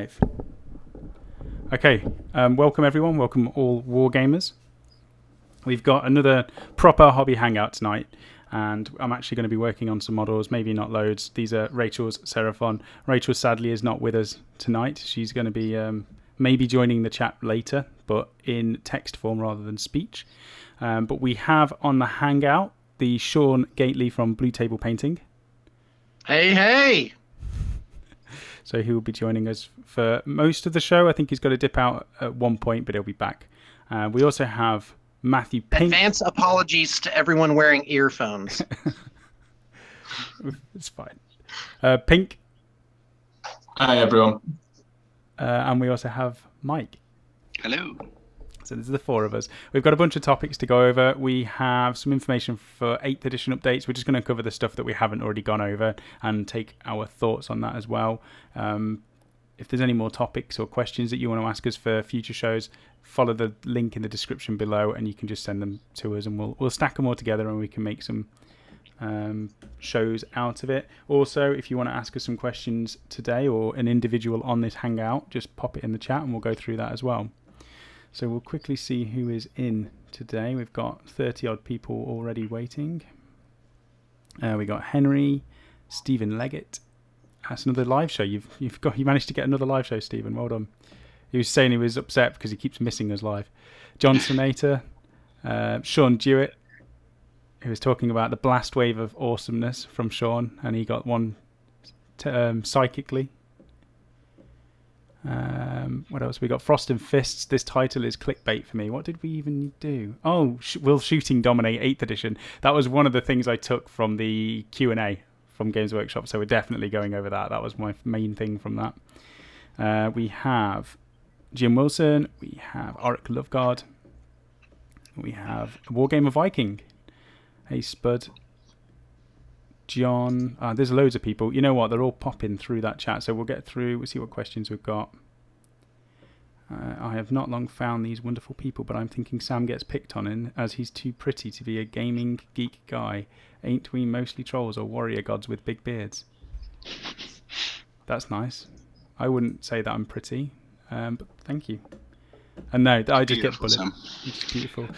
live. Okay, welcome everyone. Welcome all Wargamers. We've got another proper hobby hangout tonight, and I'm actually going to be working on some models, maybe not loads. These are Rachel's Seraphon. Rachel sadly is not with us tonight. She's going to be maybe joining the chat later, but in text form rather than speech. But we have on the hangout the Sean Gately from Blue Table Painting. Hey! So he will be joining us for most of the show. I think he's got to dip out at one point, but he'll be back. We also have Matthew Pink. Advance apologies to everyone wearing earphones. It's fine. Pink. Hi, everyone. And we also have Mike. Hello. So this is the four of us. We've got a bunch of topics to go over. We have some information for 8th edition updates. We're just going to cover the stuff that we haven't already gone over and take our thoughts on that as well. If there's any more topics or questions that you want to ask us for future shows, follow the link in the description below and you can just send them to us and we'll stack them all together and we can make some shows out of it. Also, if you want to ask us some questions today or an individual on this hangout, just pop it in the chat and we'll go through that as well. So we'll quickly see who is in today. We've got 30 odd people already waiting. We got Henry, Stephen Leggett. That's another live show. You managed to get another live show, Stephen. Well done. He was saying he was upset because he keeps missing us live. John Sonator, Sean Dewitt, who was talking about the blast wave of awesomeness from Sean, and he got one psychically. What else? We got Frost and Fists. This title is clickbait for me. What did we even do? Oh, will shooting dominate 8th edition? That was one of the things I took from the Q&A from Games Workshop, so we're definitely going over that. That was my main thing from that. We have Jim Wilson. We have Auric Loveguard. We have Wargamer Viking. Hey, Spud. John. There's loads of people. You know what? They're all popping through that chat, so we'll get through. We'll see what questions we've got. I have not long found these wonderful people, but I'm thinking Sam gets picked on in as he's too pretty to be a gaming geek guy. Ain't we mostly trolls or warrior gods with big beards? That's nice. I wouldn't say that I'm pretty, but thank you. And no, I just get bullied. Sam. It's beautiful.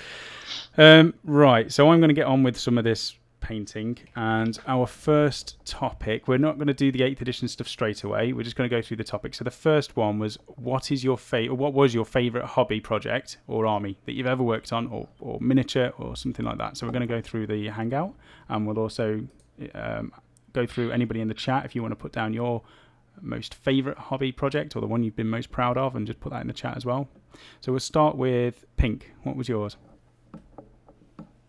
Right, so I'm going to get on with some of this painting, and our first topic, we're not going to do the 8th edition stuff straight away. We're just going to go through the topics. So the first one was, what was your favorite hobby project or army that you've ever worked on, or miniature or something like that? So we're going to go through the hangout, and we'll also go through anybody in the chat if you want to put down your most favorite hobby project or the one you've been most proud of, and just put that in the chat as well. So we'll start with Pink. What was yours?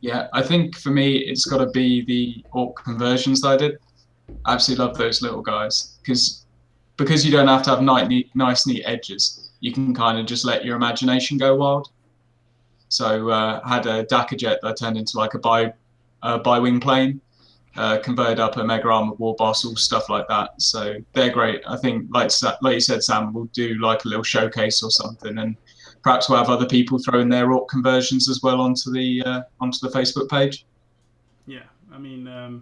Yeah, I think for me, it's got to be the orc conversions that I did. I absolutely love those little guys because you don't have to have nice, neat edges. You can kind of just let your imagination go wild. So I had a Dakar jet that turned into like a bi-wing plane, converted up a Mega Armored War Boss, all stuff like that. So they're great. I think, like you said, Sam, we'll do like a little showcase or something, and perhaps we'll have other people throwing their orc conversions as well onto the Facebook page. Yeah, I mean,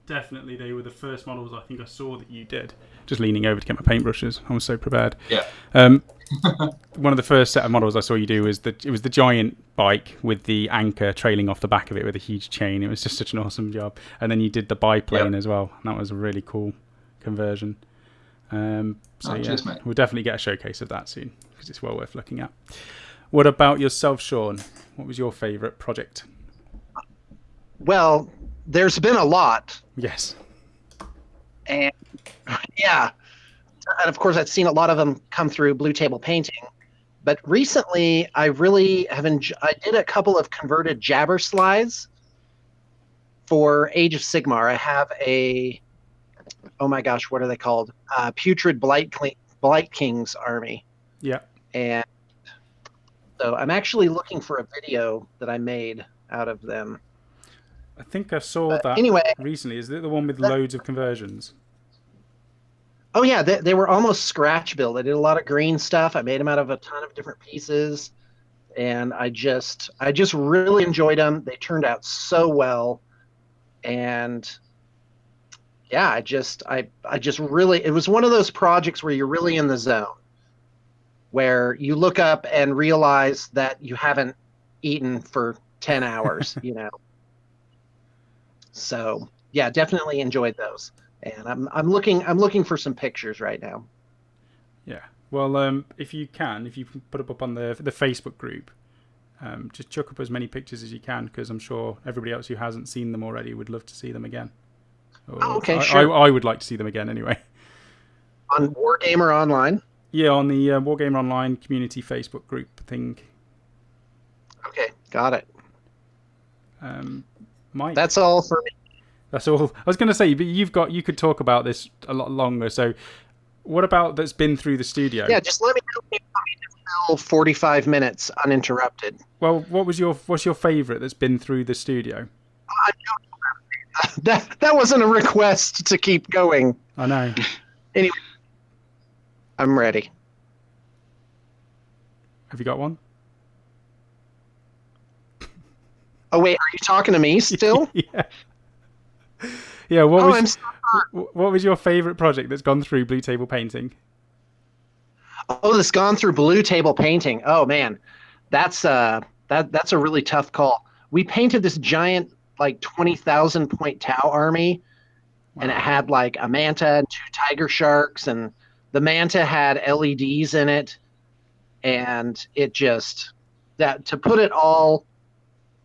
definitely they were the first models I think I saw that you did. Just leaning over to get my paintbrushes. I was so prepared. Yeah. One of the first set of models I saw you do was the giant bike with the anchor trailing off the back of it with a huge chain. It was just such an awesome job. And then you did the biplane as well. And that was a really cool conversion. Cheers, mate. We'll definitely get a showcase of that soon because it's well worth looking at. What about yourself, Sean? What was your favourite project? Well, there's been a lot. Yes. And yeah. And of course, I've seen a lot of them come through Blue Table Painting. But recently, I really have I did a couple of converted jabber slides for Age of Sigmar. I have oh my gosh, what are they called? Putrid Blight King's army. Yeah. And so I'm actually looking for a video that I made out of them. I think I saw that recently. Is it the one with loads of conversions? Oh yeah, they were almost scratch build. I did a lot of green stuff. I made them out of a ton of different pieces, and I just really enjoyed them. They turned out so well, and yeah, I just really, it was one of those projects where you're really in the zone, where you look up and realize that you haven't eaten for 10 hours, So yeah, definitely enjoyed those. And I'm looking for some pictures right now. Yeah. Well, if you can put up on the Facebook group, just chuck up as many pictures as you can, because I'm sure everybody else who hasn't seen them already would love to see them again. Oh, okay, sure. I would like to see them again anyway. On Wargamer Online? Yeah, on the Wargamer Online community Facebook group thing. Okay, got it. Mike? That's all for me. That's all. I was going to say, but you could talk about this a lot longer. So, what about that's been through the studio? Yeah, just let me know if you want me to fill 45 minutes uninterrupted. Well, what's your favourite that's been through the studio? That wasn't a request to keep going. I know. Anyway, I'm ready. Have you got one? Oh wait, are you talking to me still? Yeah. Yeah. I'm sorry. What was your favourite project that's gone through Blue Table Painting? Oh, that's gone through Blue Table Painting. Oh man, that's a really tough call. We painted this giant, like 20,000 point Tau army, and it had like a manta and 2 tiger sharks, and the manta had LEDs in it, and it just to put it all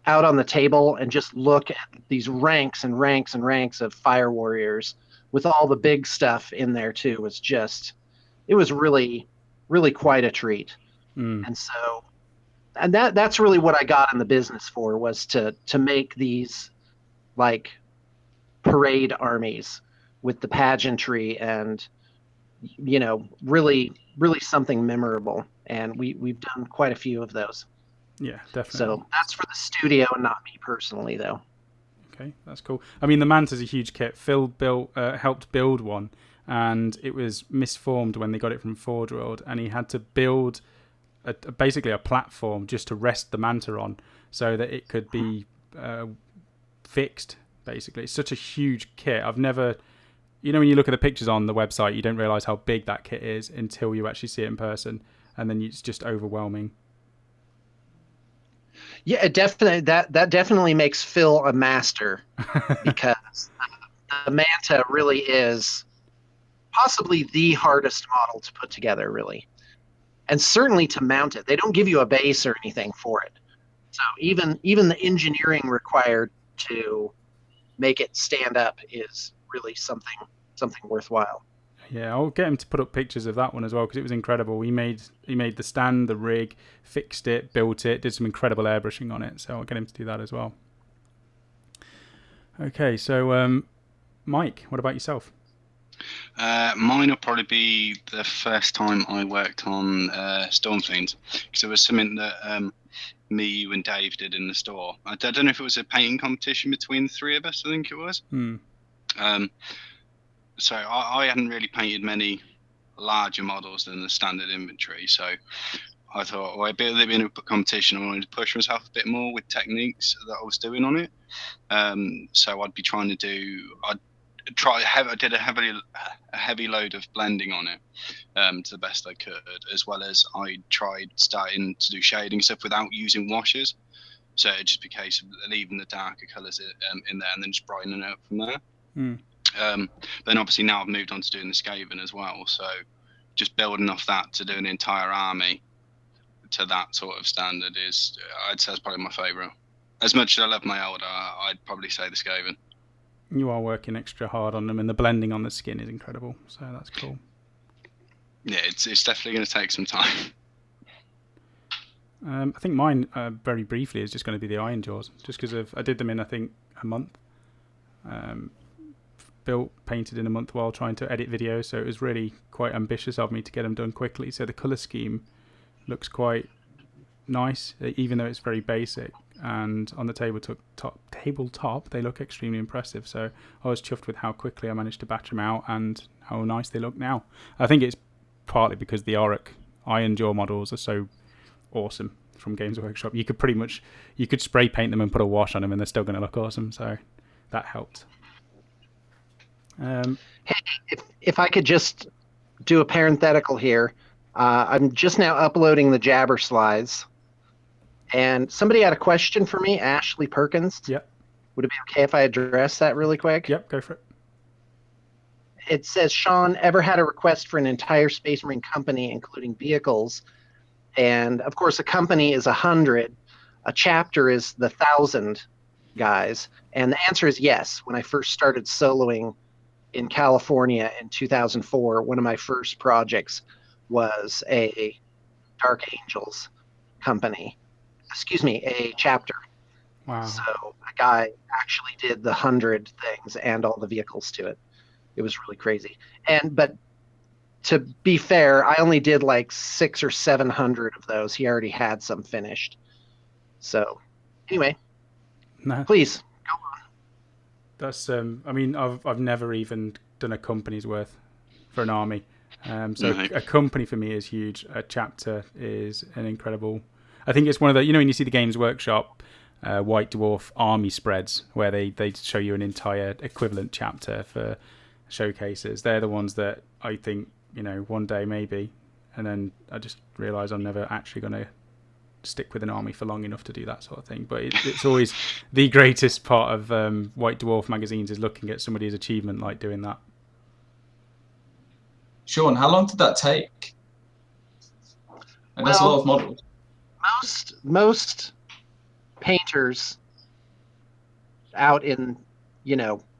out on the table and just look at these ranks and ranks and ranks of fire warriors with all the big stuff in there too was just, it was really, really quite a treat. And so, and that's really what I got in the business for, was to make these like parade armies with the pageantry and, really, really something memorable. And we've done quite a few of those. Yeah, definitely. So that's for the studio and not me personally, though. Okay, that's cool. I mean, the manta's a huge kit. Phil helped build one, and it was misformed when they got it from Forge World, and he had to build basically a platform just to rest the manta on, so that it could be fixed. Basically, it's such a huge kit. I've never, when you look at the pictures on the website, you don't realize how big that kit is until you actually see it in person, and then it's just overwhelming. Yeah, it definitely that definitely makes Phil a master, because the manta really is possibly the hardest model to put together, really, and certainly to mount it. They don't give you a base or anything for it, so even the engineering required to make it stand up is really something worthwhile. Yeah, I'll get him to put up pictures of that one as well, because it was incredible. He made the stand, the rig, fixed it, built it, did some incredible airbrushing on it. So I'll get him to do that as well. Okay, so Mike, what about yourself? Mine will probably be the first time I worked on Storm Fiends, because it was something that me, you, and Dave did in the store. I don't know if it was a painting competition between the 3 of us. I think it was. So I hadn't really painted many larger models than the standard inventory. So I thought, well, they'd been a competition. I wanted to push myself a bit more with techniques that I was doing on it. So I'd be trying to do. I did a heavy load of blending on it to the best I could, as well as I tried starting to do shading stuff without using washes. So it just be a case of leaving the darker colours in there and then just brightening it up from there. Then obviously now I've moved on to doing the Skaven as well, so just building off that to do an entire army to that sort of standard is, I'd say, it's probably my favourite. As much as I love my Elder, I'd probably say the Skaven. You are working extra hard on them, and the blending on the skin is incredible, so that's cool. Yeah, it's definitely going to take some time. I think mine, very briefly, is just going to be the Iron Jaws, just because I did them in, I think, a month. Built, painted in a month while trying to edit videos, so it was really quite ambitious of me to get them done quickly. So the colour scheme looks quite nice, even though it's very basic, and on the tabletop they look extremely impressive. So I was chuffed with how quickly I managed to batch them out and how nice they look now. I think it's partly because the Auric Iron Jaw models are so awesome from Games Workshop. You could spray paint them and put a wash on them and they're still going to look awesome, so that helped. If I could just do a parenthetical here, I'm just now uploading the Jabber slides, and somebody had a question for me, Ashley Perkins. Yep. Would it be okay if I address that really quick? Yep, go for it. It says, Sean, ever had a request for an entire Space Marine company, including vehicles? And of course, a company is 100. A chapter is the 1,000 guys. And the answer is yes. When I first started soloing in California in 2004, one of my first projects was a Dark Angels company. Excuse me, a chapter. Wow. So a guy actually did the 100 things and all the vehicles to it. It was really crazy. But to be fair, I only did like 600 or 700 of those. He already had some finished. So anyway, please. That's I mean, I've never even done a company's worth for an army. A company for me is huge. A chapter is an incredible. I think it's one of the, when you see the Games Workshop White Dwarf army spreads where they show you an entire equivalent chapter for showcases. They're the ones that I think, one day maybe, and then I just realise I'm never actually going to stick with an army for long enough to do that sort of thing. But it's always the greatest part of White Dwarf magazines is looking at somebody's achievement like doing that. Sean, how long did that take? And that's a lot of models. Most painters out in,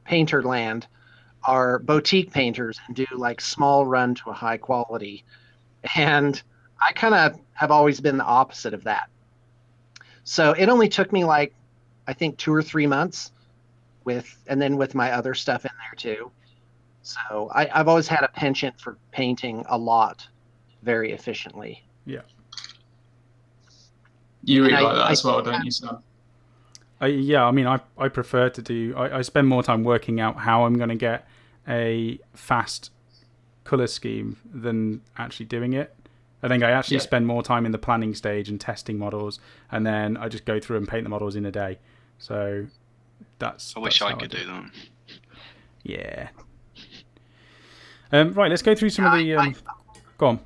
painter land are boutique painters and do like small run to a high quality. And I kind of have always been the opposite of that. So it only took me like, I think 2 or 3 months and then with my other stuff in there too. So I've always had a penchant for painting a lot very efficiently. Yeah. You really like that as well, don't you, Sam? Yeah, I mean, I prefer to do... I spend more time working out how I'm going to get a fast colour scheme than actually doing it. I think I actually spend more time in the planning stage and testing models, and then I just go through and paint the models in a day. So I wish I could do that. Yeah. Right, let's go through some of the... Go on.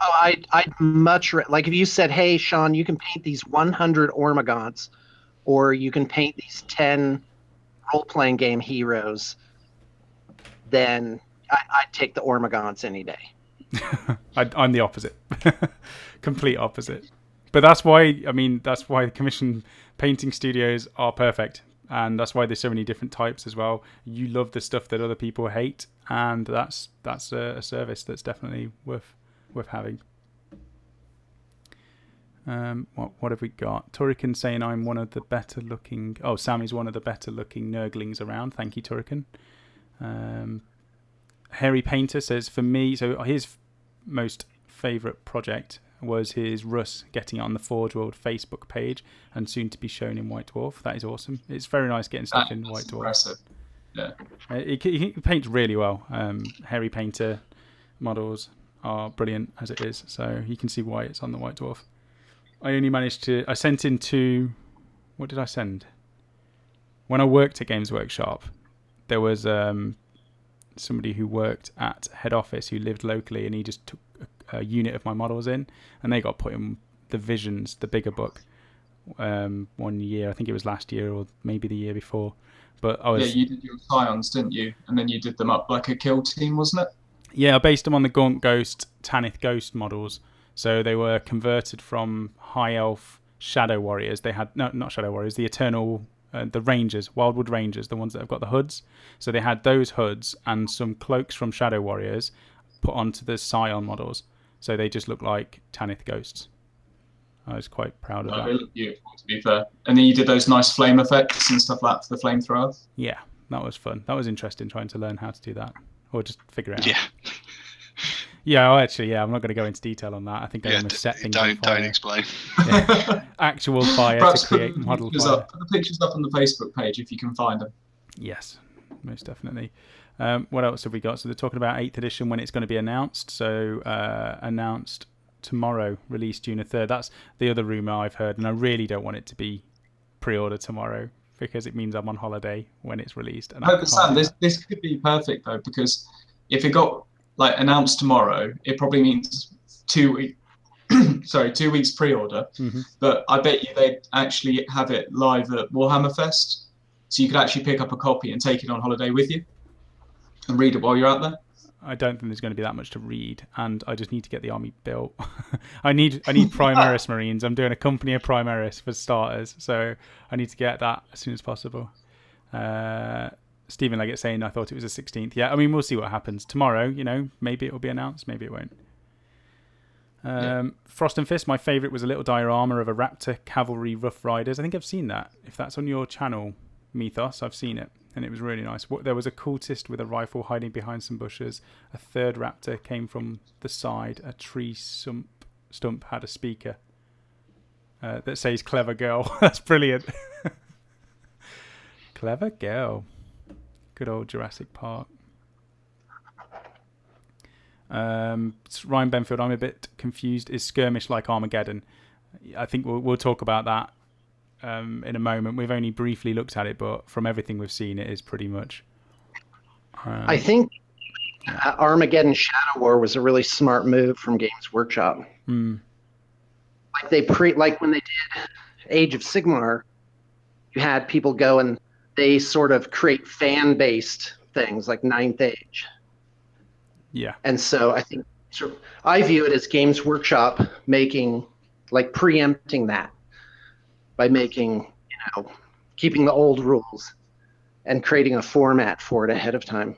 Oh, I'd much like if you said, "Hey, Sean, you can paint these 100 Ormagants, or you can paint these 10 role-playing game heroes," then I'd take the Ormagants any day. I'm the opposite, complete opposite. But that's why the commission painting studios are perfect, and that's why there's so many different types as well. You love the stuff that other people hate, and that's a service that's definitely worth having. What have we got? Turrican saying I'm one of the better looking... Oh, Sammy's one of the better looking Nurglings around. Thank you, Turrican. Harry Painter says, for me, so his most favourite project was his Russ getting it on the Forge World Facebook page and soon to be shown in White Dwarf. That is awesome. It's very nice getting stuff in White Dwarf. Impressive. Yeah. He paints really well. Harry Painter models are brilliant as it is, so you can see why it's on the White Dwarf. I sent in to... What did I send? When I worked at Games Workshop, there was somebody who worked at head office who lived locally, and he just took a unit of my models in, and they got put in the Visions, the bigger book, 1 year. I think it was last year or maybe the year before. But you did your Scions, didn't you? And then you did them up like a kill team, wasn't it? Yeah, I based them on the Gaunt Ghost, Tanith Ghost models. So they were converted from High Elf Shadow Warriors. They had... No, not Shadow Warriors, the Eternal... the Rangers, Wildwood Rangers, the ones that have got the hoods. So they had those hoods and some cloaks from Shadow Warriors put onto the Scion models. So they just look like Tanith Ghosts. I was quite proud of that. They look beautiful, to be fair. And then you did those nice flame effects and stuff like that for the flamethrower. Yeah, that was fun. That was interesting, trying to learn how to do that. Or just figure it out. Yeah. Yeah, well, actually, I'm not going to go into detail on that. I think I almost set things on fire. Don't explain. Yeah. Actual fire to create model fire. Put the pictures up on the Facebook page if you can find them. Yes, most definitely. What else have we got? So they're talking about 8th edition when it's going to be announced. So announced tomorrow, released June 3rd. That's the other rumour I've heard, and I really don't want it to be pre-order tomorrow because it means I'm on holiday when it's released. And No, but Sam, this could be perfect though, because if it got like announced tomorrow, it probably means 2 weeks pre-order. But I bet you they'd actually have it live at Warhammer Fest, so you could actually pick up a copy and take it on holiday with you and read it while you're out there. I don't think there's going to be that much to read, and I just need to get the army built. I need Primaris Marines. I'm doing a company of Primaris for starters, so I need to get that as soon as possible. Stephen Leggett saying I thought it was the 16th. Yeah, I mean, we'll see what happens tomorrow. Maybe it will be announced, maybe it won't. Frost and Fist, my favourite was a little diorama of a Raptor Cavalry Rough Riders. I think I've seen that. If that's on your channel, Mythos, I've seen it, and it was really nice. There was a cultist with a rifle hiding behind some bushes. A third Raptor came from the side. A tree stump had a speaker that says "Clever Girl." That's brilliant. Clever Girl. Good old Jurassic Park. Ryan Benfield, I'm a bit confused. Is skirmish like Armageddon? I think we'll talk about that in a moment. We've only briefly looked at it, but from everything we've seen, it is pretty much. I think Armageddon Shadow War was a really smart move from Games Workshop. Like when they did Age of Sigmar, you had people go and they sort of create fan-based things like Ninth Age. Yeah. And so I view it as Games Workshop preempting that by making, keeping the old rules and creating a format for it ahead of time.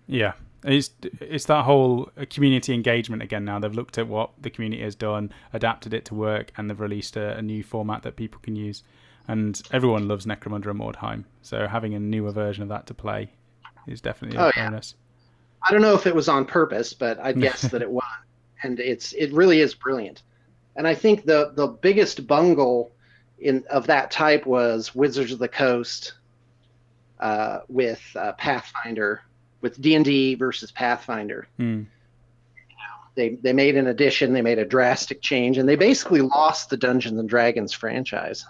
Yeah. It's that whole community engagement again now. They've looked at what the community has done, adapted it to work, and they've released a new format that people can use. And everyone loves Necromunda and Mordheim, so having a newer version of that to play is definitely a bonus. I don't know if it was on purpose, but I guess that it was. And it really is brilliant. And I think the biggest bungle of that type was Wizards of the Coast with Pathfinder, with D&D versus Pathfinder. They made an addition, they made a drastic change, and they basically lost the Dungeons and Dragons franchise.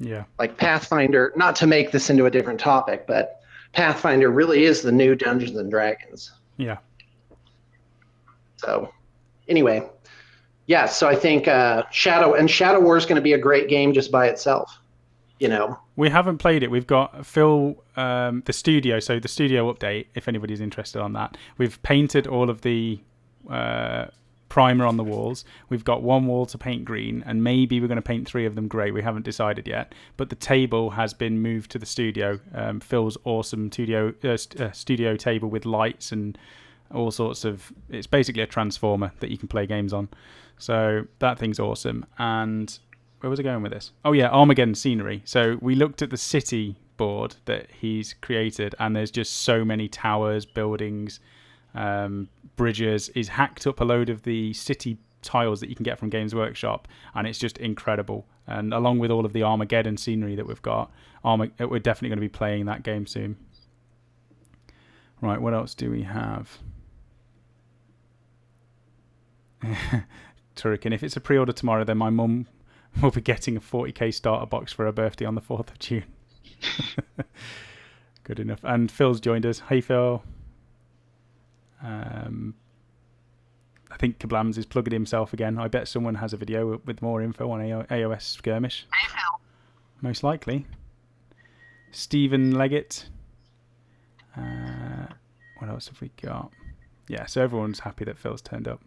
Yeah. Like Pathfinder, not to make this into a different topic, but Pathfinder really is the new Dungeons and Dragons. Yeah. So, anyway, yeah. So I think Shadow War is going to be a great game just by itself. We haven't played it. We've got Phil, the studio. So the studio update, if anybody's interested on that, we've painted all of the primer on the walls. We've got one wall to paint green, and maybe we're going to paint 3 of them grey. We haven't decided yet, but the table has been moved to the studio. Phil's awesome studio table with lights and all sorts of. It's basically a transformer that you can play games on. So that thing's awesome. And where was I going with this? Oh yeah, Armageddon scenery. So we looked at the city board that he's created, and there's just so many towers, buildings, bridges. He's hacked up a load of the city tiles that you can get from Games Workshop, and it's just incredible. And along with all of the Armageddon scenery that we've got, we're definitely going to be playing that game soon. Right, what else do we have? Turrican, if it's a pre-order tomorrow, then my mum will be getting a 40k starter box for her birthday on the 4th of June. Good enough. And Phil's joined us. Hey, Phil. I think Kablams is plugging himself again. I bet someone has a video with more info on AOS Skirmish. Most likely. Stephen Leggett. What else have we got? Yeah, so everyone's happy that Phil's turned up.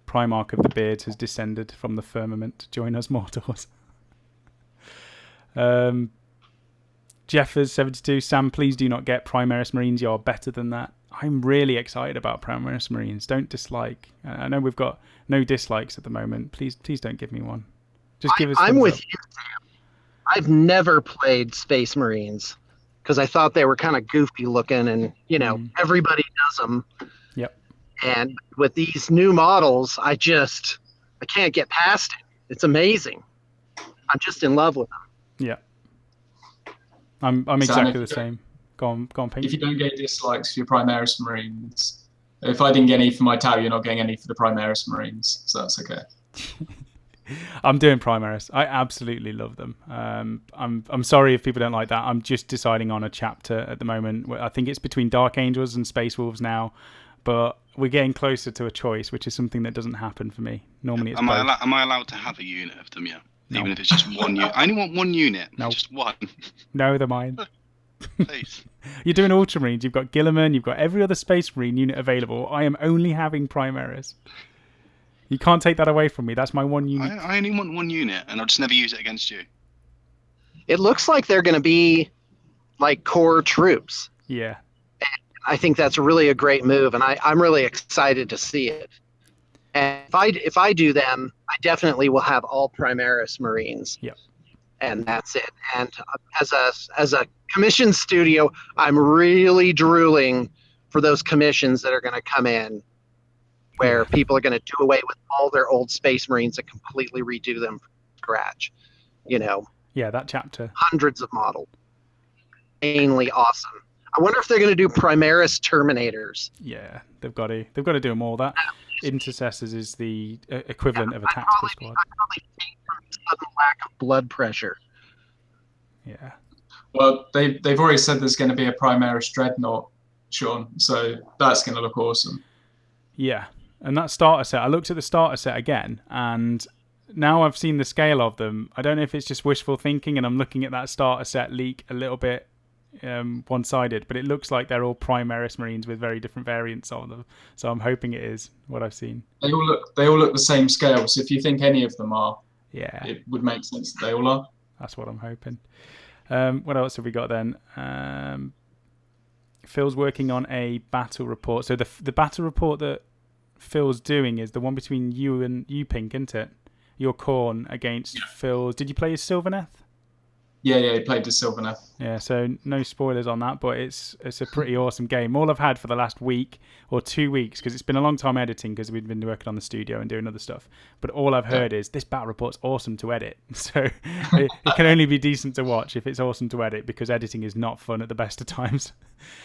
Primarch of the Beards has descended from the firmament to join us mortals. Jeffers72, Sam, please do not get Primaris Marines. You are better than that. I'm really excited about Primaris Marines. Don't dislike. I know we've got no dislikes at the moment. Please don't give me one. Just give us. I'm with you, Sam. I've never played Space Marines because I thought they were kind of goofy looking, and everybody does them. Yep. And with these new models, I can't get past it. It's amazing. I'm just in love with them. Yeah. I'm exactly the same. Go on, Pete. If you don't get dislikes for your Primaris Marines, if I didn't get any for my Tau, you're not getting any for the Primaris Marines, so that's okay. I'm doing Primaris. I absolutely love them. I'm sorry if people don't like that. I'm just deciding on a chapter at the moment. I think it's between Dark Angels and Space Wolves now, but we're getting closer to a choice, which is something that doesn't happen for me. Normally, it's am both. am I allowed to have a unit of them yet? No. Even if it's just one unit. I only want one unit. No. Just one. No, they're mine. Please. You're doing Ultramarines. You've got Gilliman. You've got every other Space Marine unit available. I am only having Primaris. You can't take that away from me. That's my one unit. I only want one unit, and I'll just never use it against you. It looks like they're going to be like core troops. Yeah. I think that's really a great move, and I'm really excited to see it. And if I do them, I definitely will have all Primaris Marines. Yep. And that's it. And as a commission studio, I'm really drooling for those commissions that are going to come in, where people are going to do away with all their old Space Marines and completely redo them from scratch. Yeah, that chapter. Hundreds of models. Mainly awesome. I wonder if they're going to do Primaris Terminators. Yeah, they've got to do them all. That Intercessors is the equivalent of a tactical squad. I probably think from sudden lack of blood pressure. Yeah. Well, they've already said there's going to be a Primaris Dreadnought, Sean, so that's going to look awesome. Yeah, and that starter set, I looked at the starter set again, and now I've seen the scale of them. I don't know if it's just wishful thinking, and I'm looking at that starter set leak a little bit one-sided, but it looks like they're all Primaris Marines with very different variants of them. So I'm hoping it is what I've seen. They all look the same scale. So if you think any of them are, yeah, it would make sense that they all are. That's what I'm hoping. What else have we got then? Phil's working on a battle report. So the battle report that Phil's doing is the one between you and you, Pink, isn't it? Your Khorne against Phil's. Did you play as Sylvaneth? Yeah, he played as Sylvaneth. Yeah, so no spoilers on that, but it's a pretty awesome game. All I've had for the last week or 2 weeks, because it's been a long time editing because we've been working on the studio and doing other stuff, but all I've heard is this battle report's awesome to edit. So it can only be decent to watch if it's awesome to edit, because editing is not fun at the best of times.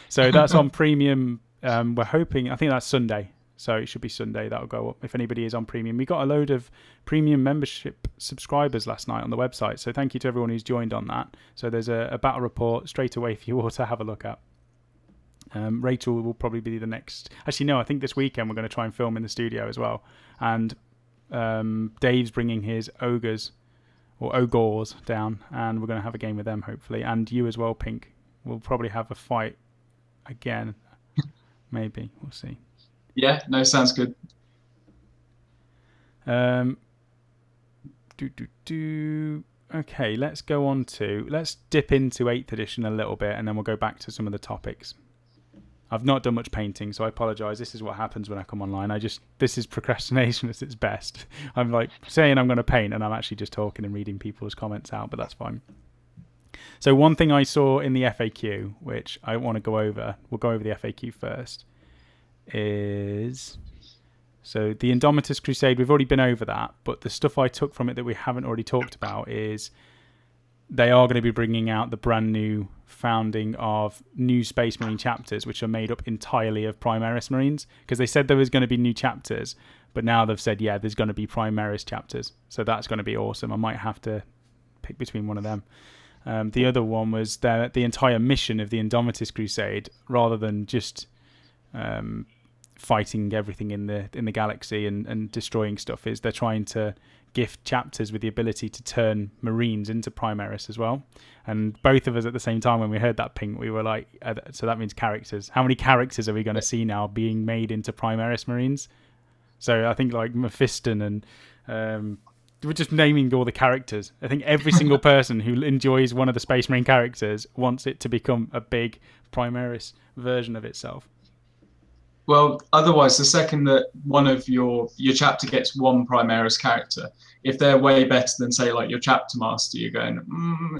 So that's on premium. We're hoping, I think that's Sunday. So it should be Sunday. That'll go up if anybody is on premium. We got a load of premium membership subscribers last night on the website. So thank you to everyone who's joined on that. So there's a battle report straight away for you all to have a look at. Rachel will probably be the next. Actually, no, I think this weekend we're going to try and film in the studio as well. And Dave's bringing his ogres down, and we're going to have a game with them hopefully. And you as well, Pink. We'll probably have a fight again. Maybe. We'll see. Yeah, no, sounds good. Okay, let's dip into 8th edition a little bit, and then we'll go back to some of the topics. I've not done much painting, so I apologise. This is what happens when I come online. This is procrastination at its best. I'm like saying I'm going to paint, and I'm actually just talking and reading people's comments out, but that's fine. So one thing I saw in the FAQ, which I want to go over, we'll go over the FAQ first, is so the Indomitus Crusade. We've already been over that, but the stuff I took from it that we haven't already talked about is they are going to be bringing out the brand new founding of new Space Marine chapters, which are made up entirely of Primaris Marines, because they said there was going to be new chapters, but now they've said, yeah, there's going to be Primaris chapters. So that's going to be awesome. I might have to pick between one of them. The other one was the entire mission of the Indomitus Crusade, rather than just fighting everything in the galaxy and destroying stuff, is they're trying to gift chapters with the ability to turn Marines into Primaris as well. And both of us at the same time, when we heard that, Pink, we were like, so that means characters. How many characters are we going to see now being made into Primaris Marines? So I think like Mephiston and we're just naming all the characters. I think every single person who enjoys one of the Space Marine characters wants it to become a big Primaris version of itself. Well, otherwise, the second that one of your chapter gets one Primaris character, if they're way better than, say, like your chapter master, you're going,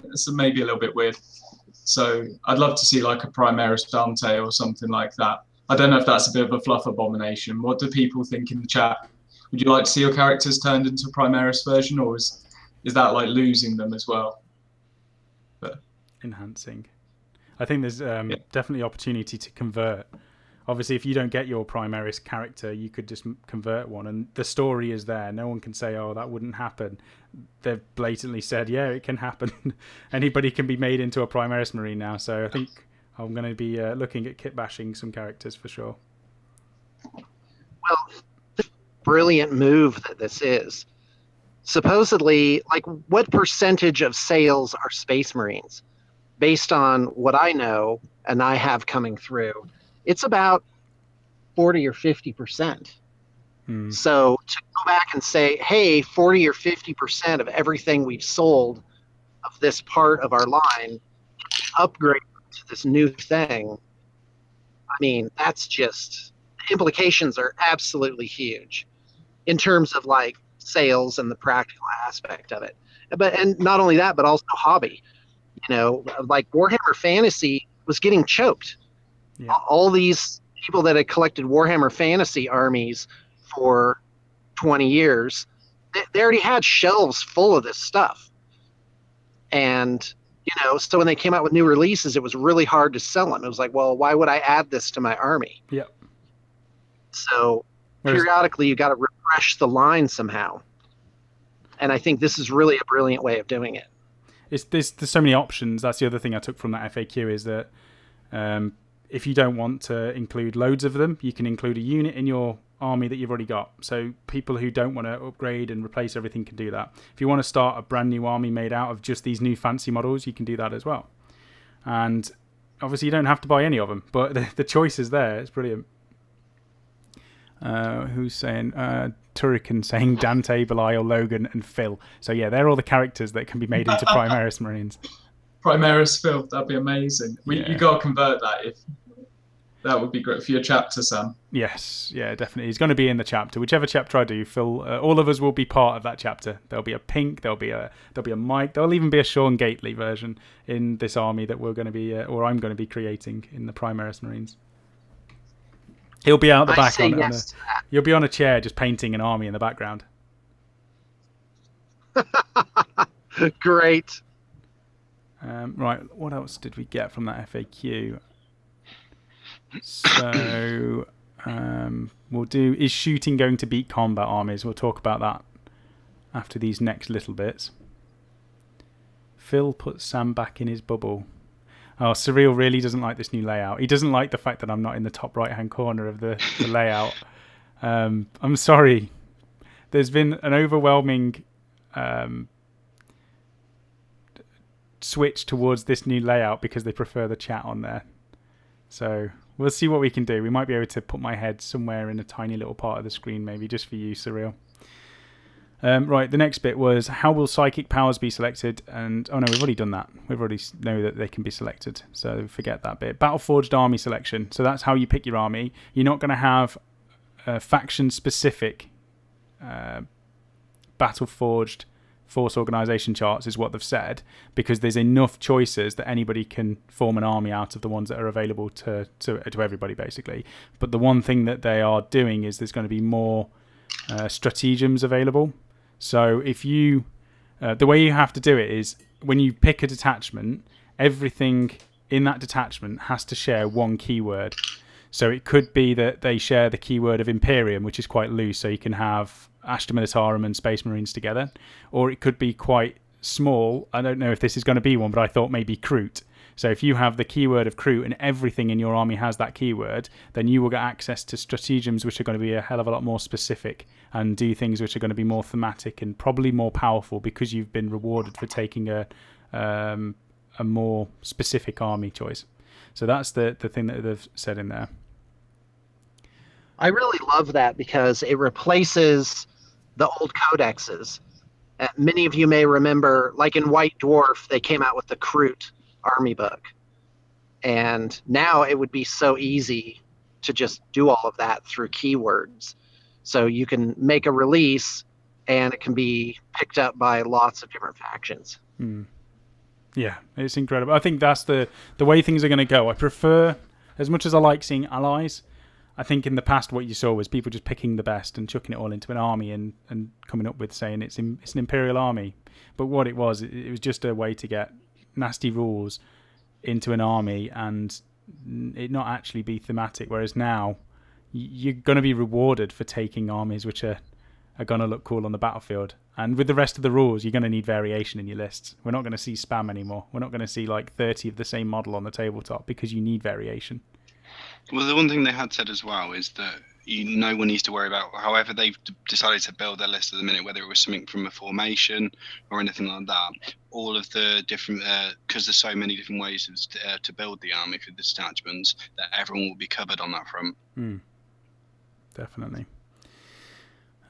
it's maybe a little bit weird. So I'd love to see like a Primaris Dante or something like that. I don't know if that's a bit of a fluff abomination. What do people think in the chat? Would you like to see your characters turned into a Primaris version, or is that like losing them as well? But enhancing. I think there's definitely opportunity to convert. obviously, if you don't get your Primaris character, you could just convert one, and the story is there. No one can say, "Oh, that wouldn't happen." They've blatantly said, "Yeah, it can happen. Anybody can be made into a Primaris Marine now." So I think I'm going to be looking at kit bashing some characters for sure. Well, brilliant move that this is. Supposedly, like, what percentage of sales are Space Marines? Based on what I know and I have coming through, it's about 40 or 50%. So to go back and say, hey, 40 or 50% of everything we've sold of this part of our line upgrade to this new thing, I mean, that's just, the implications are absolutely huge in terms of like sales and the practical aspect of it. And not only that, but also hobby. You know, like Warhammer Fantasy was getting choked. Yeah. All these people that had collected Warhammer Fantasy armies for 20 years, they already had shelves full of this stuff. And, you know, so when they came out with new releases, it was really hard to sell them. It was like, well, why would I add this to my army? Yep. So periodically, you got to refresh the line somehow. And I think this is really a brilliant way of doing it. There's so many options. That's the other thing I took from that FAQ is that if you don't want to include loads of them, you can include a unit in your army that you've already got. So people who don't want to upgrade and replace everything can do that. If you want to start a brand new army made out of just these new fancy models, you can do that as well. And obviously you don't have to buy any of them, but the choice is there. It's brilliant. Who's saying Turrican saying Dante, Belial, Logan and Phil. So yeah, they're all the characters that can be made into Primaris Marines. Primaris Phil, that'd be amazing. You got to convert that. That would be great for your chapter, Sam. Yes, yeah, definitely. He's going to be in the chapter. Whichever chapter I do, Phil, all of us will be part of that chapter. There'll be a Pink, there'll be a Mike, there'll even be a Sean Gately version in this army that we're going to be, or I'm going to be creating in the Primaris Marines. He'll be out the back. You'll be on a chair just painting an army in the background. Great. Right, what else did we get from that FAQ? So we'll do, is shooting going to beat combat armies? We'll talk about that after these next little bits. Phil puts Sam back in his bubble. Oh, Surreal really doesn't like this new layout. He doesn't like the fact that I'm not in the top right-hand corner of the layout. I'm sorry. There's been an overwhelming switch towards this new layout because they prefer the chat on there. So we'll see what we can do. We might be able to put my head somewhere in a tiny little part of the screen, maybe just for you, Surreal. Right, the next bit was how will psychic powers be selected? And oh no, we've already done that. We've already know that they can be selected, so forget that bit. Battle-forged army selection. So that's how you pick your army. You're not going to have faction-specific battle-forged force organization charts, is what they've said, because there's enough choices that anybody can form an army out of the ones that are available to everybody, basically. But the one thing that they are doing is there's going to be more stratagems available. So if you the way you have to do it is when you pick a detachment, everything in that detachment has to share one keyword. So it could be that they share the keyword of Imperium, which is quite loose, so you can have Ashta Militarum and Space Marines together. Or it could be quite small. I don't know if this is going to be one, but I thought maybe Kroot. So if you have the keyword of Kroot and everything in your army has that keyword, then you will get access to stratagems which are going to be a hell of a lot more specific and do things which are going to be more thematic and probably more powerful because you've been rewarded for taking a more specific army choice. So that's the thing that they've said in there. I really love that because it replaces the old codexes. Many of you may remember, like in White Dwarf, they came out with the Kroot army book. And now it would be so easy to just do all of that through keywords. So you can make a release and it can be picked up by lots of different factions. Yeah, it's incredible. I think that's the way things are going to go. I prefer, as much as I like seeing allies, I think in the past what you saw was people just picking the best and chucking it all into an army and coming up with saying it's an imperial army. But what it was just a way to get nasty rules into an army and it not actually be thematic. Whereas now, you're going to be rewarded for taking armies which are going to look cool on the battlefield. And with the rest of the rules, you're going to need variation in your lists. We're not going to see spam anymore. We're not going to see like 30 of the same model on the tabletop because you need variation. Well, the one thing they had said as well is that no one needs to worry about however they've decided to build their list at the minute, whether it was something from a formation or anything like that. All of the different, because there's so many different ways to build the army for the detachments, that everyone will be covered on that front. Definitely.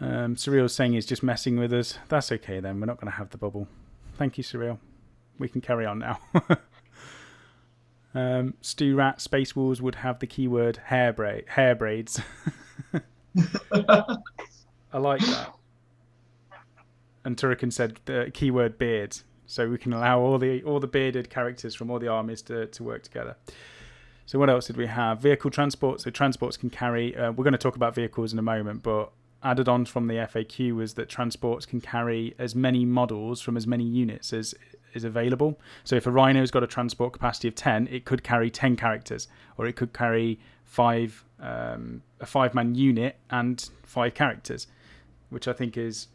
Surreal's saying he's just messing with us. That's okay then. We're not going to have the bubble. Thank you, Surreal. We can carry on now. Stu Rat, Space Wars would have the keyword hair braids. I like that. And Turrican said the keyword beards, so we can allow all the bearded characters from all the armies to work together. So what else did we have? Vehicle transport. So transports can carry. We're going to talk about vehicles in a moment, but added on from the FAQ was that transports can carry as many models from as many units as is available. So if a Rhino's got a transport capacity of 10, it could carry 10 characters, or it could carry a 5-man unit and 5 characters, which I think is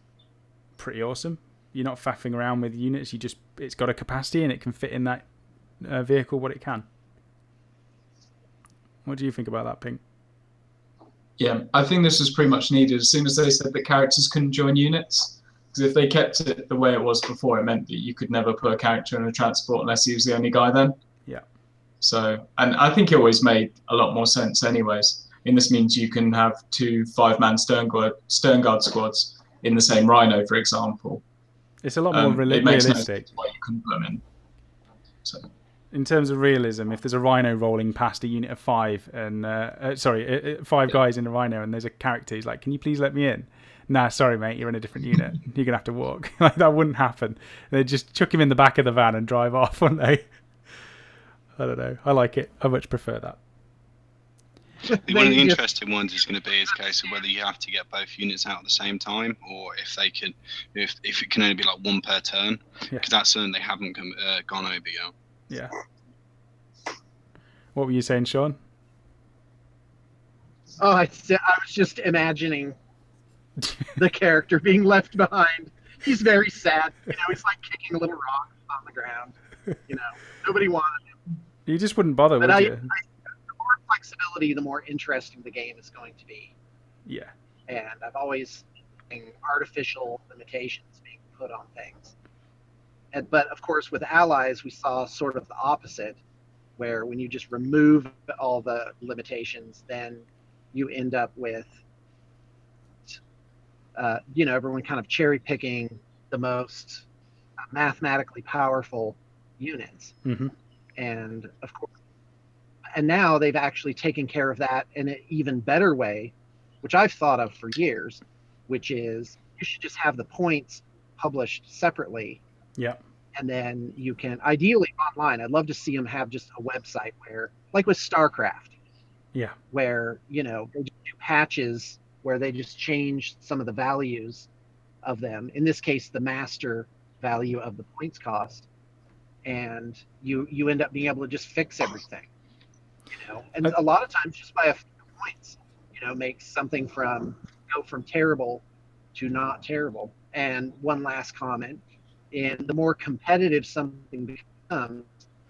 pretty awesome. You're not faffing around with units. It's got a capacity and it can fit in that vehicle what it can. What do you think about that, Pink? Yeah, I think this was pretty much needed as soon as they said that characters couldn't join units. Because if they kept it the way it was before, it meant that you could never put a character in a transport unless he was the only guy then. Yeah. So, and I think it always made a lot more sense anyways. And this means you can have 2 5-man stern guard squads in the same Rhino, for example. It's a lot more it makes realistic. no sense why you couldn't put them in. So. In terms of realism, if there's a Rhino rolling past a unit of 5 and 5 guys in a Rhino and there's a character who's like, "Can you please let me in?" Nah, sorry mate, you're in a different unit. You're gonna have to walk. Like that wouldn't happen. They'd just chuck him in the back of the van and drive off, wouldn't they? I don't know. I like it. I much prefer that. One of the interesting ones is going to be a case of whether you have to get both units out at the same time, or if they can, if it can only be like one per turn, because that's something they haven't gone over yet. Yeah. What were you saying, Sean? Oh, I was just imagining the character being left behind. He's very sad. He's like kicking a little rock on the ground. Nobody wanted him. You just wouldn't bother, would you? The more flexibility, the more interesting the game is going to be. Yeah. And I've always seen artificial limitations being put on things. But of course, with allies, we saw sort of the opposite, where when you just remove all the limitations, then you end up with, everyone kind of cherry picking the most mathematically powerful units. Mm-hmm. And of course, and now they've actually taken care of that in an even better way, which I've thought of for years, which is you should just have the points published separately. Yeah. And then you can, ideally online, I'd love to see them have just a website where, like with StarCraft, yeah, where, they just do patches where they just change some of the values of them. In this case, the master value of the points cost. And you end up being able to just fix everything, And a lot of times just by a few points, makes something go from terrible to not terrible. And one last comment. And the more competitive something becomes,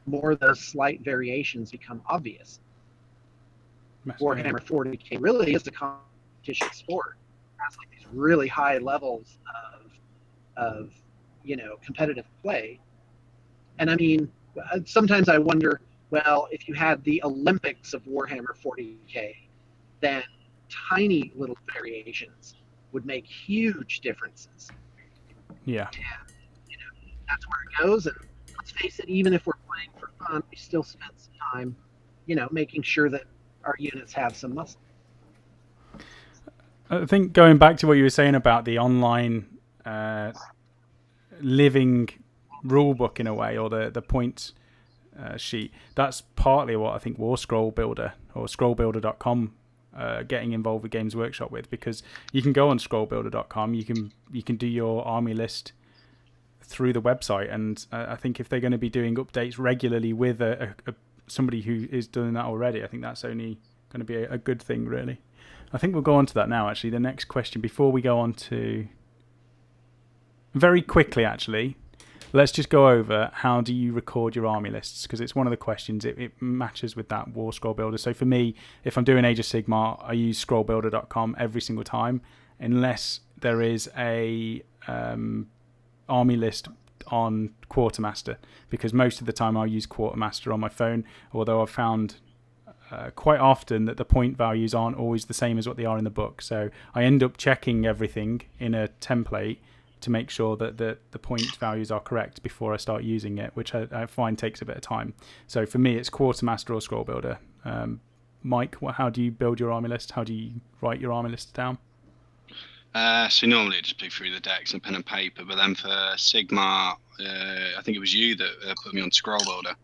the more those slight variations become obvious. Warhammer 40K really is a competition sport. It has like these really high levels of competitive play. And I mean, sometimes I wonder, well, if you had the Olympics of Warhammer 40K, then tiny little variations would make huge differences. Yeah. And, that's where it goes. And let's face it, even if we're playing for fun, we still spend some time, making sure that our units have some muscle. I think going back to what you were saying about the online living rule book in a way, or the points sheet, that's partly what I think War Scroll Builder or scrollbuilder.com getting involved with Games Workshop with, because you can go on scrollbuilder.com, you can do your army list through the website, and I think if they're going to be doing updates regularly with a somebody who is doing that already, I think that's only going to be a good thing, really. I think we'll go on to that now, actually. The next question, before we go on to... Very quickly, actually, let's just go over how do you record your army lists, because it's one of the questions. It matches with that War Scroll Builder. So for me, if I'm doing Age of Sigmar, I use scrollbuilder.com every single time, unless there is a army list on Quartermaster, because most of the time I'll use Quartermaster on my phone, although I've found quite often that the point values aren't always the same as what they are in the book. So I end up checking everything in a template to make sure that the point values are correct before I start using it, which I find takes a bit of time. So for me, it's Quartermaster or Scroll Builder. Mike, how do you build your army list? How do you write your army list down? So normally I just do through the decks and pen and paper, but then for Sigmar, I think it was you that put me on Scroll Builder,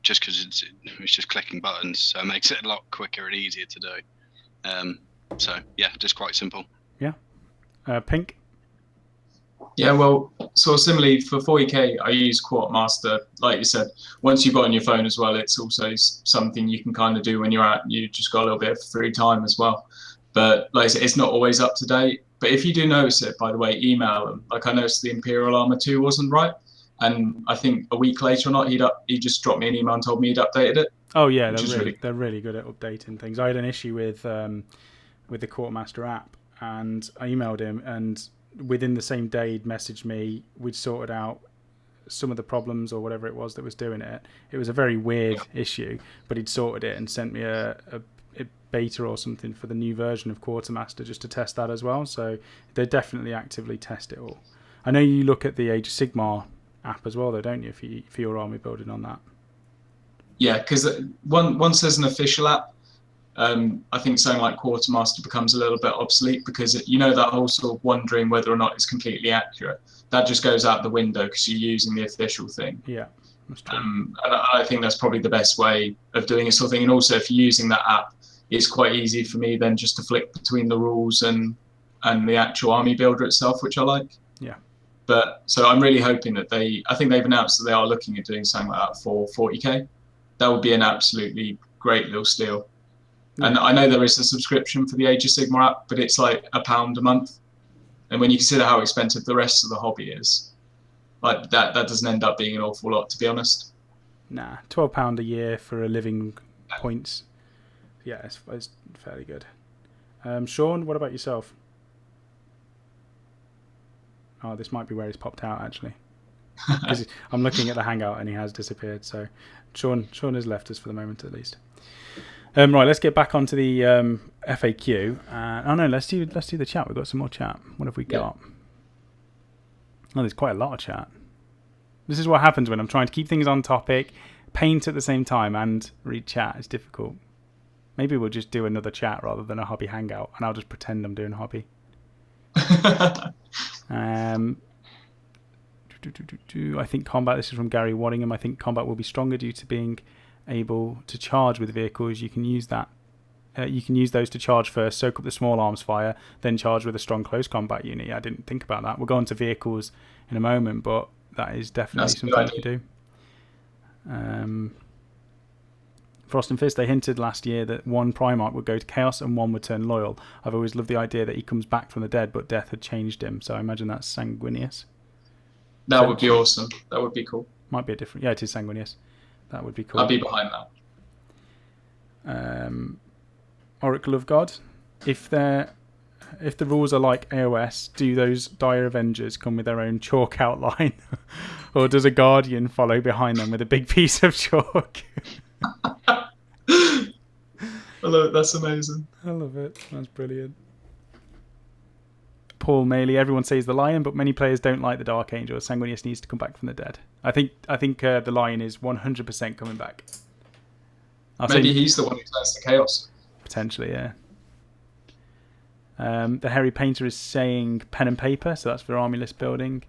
just because it's just clicking buttons, so it makes it a lot quicker and easier to do. So yeah, just quite simple. Yeah. Pink? Yeah, well, sort of similarly for 40k, I use Quartermaster. Like you said, once you've got on your phone as well, it's also something you can kind of do when you're out. You just got a little bit of free time as well. But like I said, it's not always up to date. But if you do notice it, by the way, email them. Like I noticed the Imperial Armor 2 wasn't right, and I think a week later or not, he just dropped me an email and told me he'd updated it. Oh yeah, they're really good at updating things. I had an issue with the Quartermaster app, and I emailed him, and within the same day he'd messaged me. We'd sorted out some of the problems or whatever it was that was doing it. It was a very weird issue, but he'd sorted it and sent me a beta or something for the new version of Quartermaster just to test that as well. So they definitely actively test it all. I know you look at the Age of Sigmar app as well, though, don't you, for your army building on that? Yeah, because once there's an official app, I think something like Quartermaster becomes a little bit obsolete, because that whole sort of wondering whether or not it's completely accurate, that just goes out the window because you're using the official thing. Yeah, that's true. And I think that's probably the best way of doing it, sort of thing. And also, if you're using that app, it's quite easy for me then just to flick between the rules and the actual army builder itself, which I like. Yeah. But so I'm really hoping that I think they've announced that they are looking at doing something like that for 40k. That would be an absolutely great little steal. Yeah. And I know there is a subscription for the Age of Sigmar app, but it's like £1 a month. And when you consider how expensive the rest of the hobby is, like that doesn't end up being an awful lot, to be honest. Nah, £12 a year for a living points. Yeah, it's fairly good. Sean, what about yourself? Oh, this might be where he's popped out, actually. Because I'm looking at the Hangout and he has disappeared. So Sean has left us for the moment, at least. Right, let's get back onto the FAQ. Let's do the chat. We've got some more chat. What have we got? Oh, there's quite a lot of chat. This is what happens when I'm trying to keep things on topic, paint at the same time, and read chat. It's difficult. Maybe we'll just do another chat rather than a hobby hangout, and I'll just pretend I'm doing a hobby. I think combat, this is from Gary Waddingham, I think combat will be stronger due to being able to charge with vehicles. You can use that. You can use those to charge first, soak up the small arms fire, then charge with a strong close combat unit. Yeah, I didn't think about that. We'll go on to vehicles in a moment, but that is definitely something you can do. Frost and Fist, they hinted last year that one Primarch would go to Chaos and one would turn loyal. I've always loved the idea that he comes back from the dead, but death had changed him. So I imagine that's Sanguinius. That would be awesome. That would be cool. Might be a different... Yeah, it is Sanguinius. That would be cool. I'd be behind that. Oracle of God. If the rules are like AOS, do those Dire Avengers come with their own chalk outline? Or does a Guardian follow behind them with a big piece of chalk? I love it. That's amazing. I love it. That's brilliant. Paul Maley, everyone says the Lion, but many players don't like the Dark Angel. Sanguinius needs to come back from the dead. I think the Lion is 100% coming back. Maybe he's the one who turns to Chaos. Potentially, yeah. The Hairy Painter is saying pen and paper, so that's for army list building.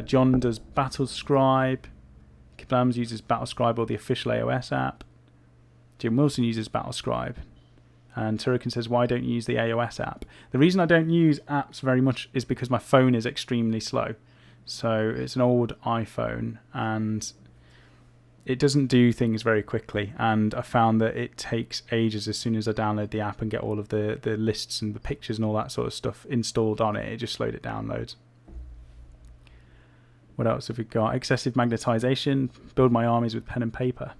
John does Battle Scribe. Kiblams uses Battle Scribe or the official AOS app. Jim Wilson uses Battle Scribe. And Turrican says, why don't you use the AOS app? The reason I don't use apps very much is because my phone is extremely slow. So it's an old iPhone, and it doesn't do things very quickly, and I found that it takes ages as soon as I download the app and get all of the lists and the pictures and all that sort of stuff installed on it. It just slowed it down loads. What else have we got? Excessive magnetization. Build my armies with pen and paper.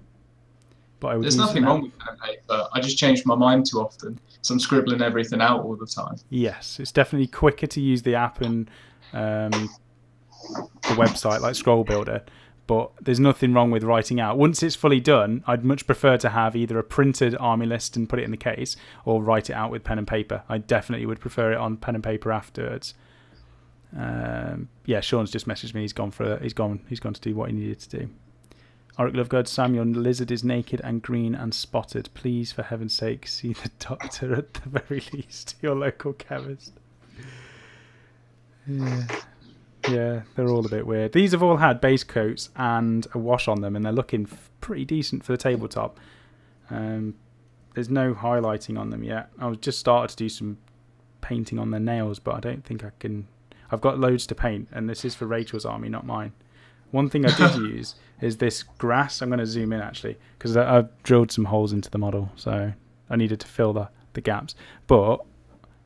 But There's nothing wrong with pen and paper. I just change my mind too often, so I'm scribbling everything out all the time. Yes, it's definitely quicker to use the app and the website like Scroll Builder, but there's nothing wrong with writing out. Once it's fully done, I'd much prefer to have either a printed army list and put it in the case, or write it out with pen and paper. I definitely would prefer it on pen and paper afterwards. Yeah, Sean's just messaged me. He's gone to do what he needed to do. Auric Lovegood, Sam, your lizard is naked and green and spotted. Please, for heaven's sake, see the doctor at the very least. Your local chemist. Yeah, they're all a bit weird. These have all had base coats and a wash on them, and they're looking pretty decent for the tabletop. There's no highlighting on them yet. I was just started to do some painting on their nails, but I don't think I can. I've got loads to paint, and this is for Rachel's army, not mine. One thing I did use is this grass. I'm going to zoom in, actually, because I've drilled some holes into the model, so I needed to fill the gaps. But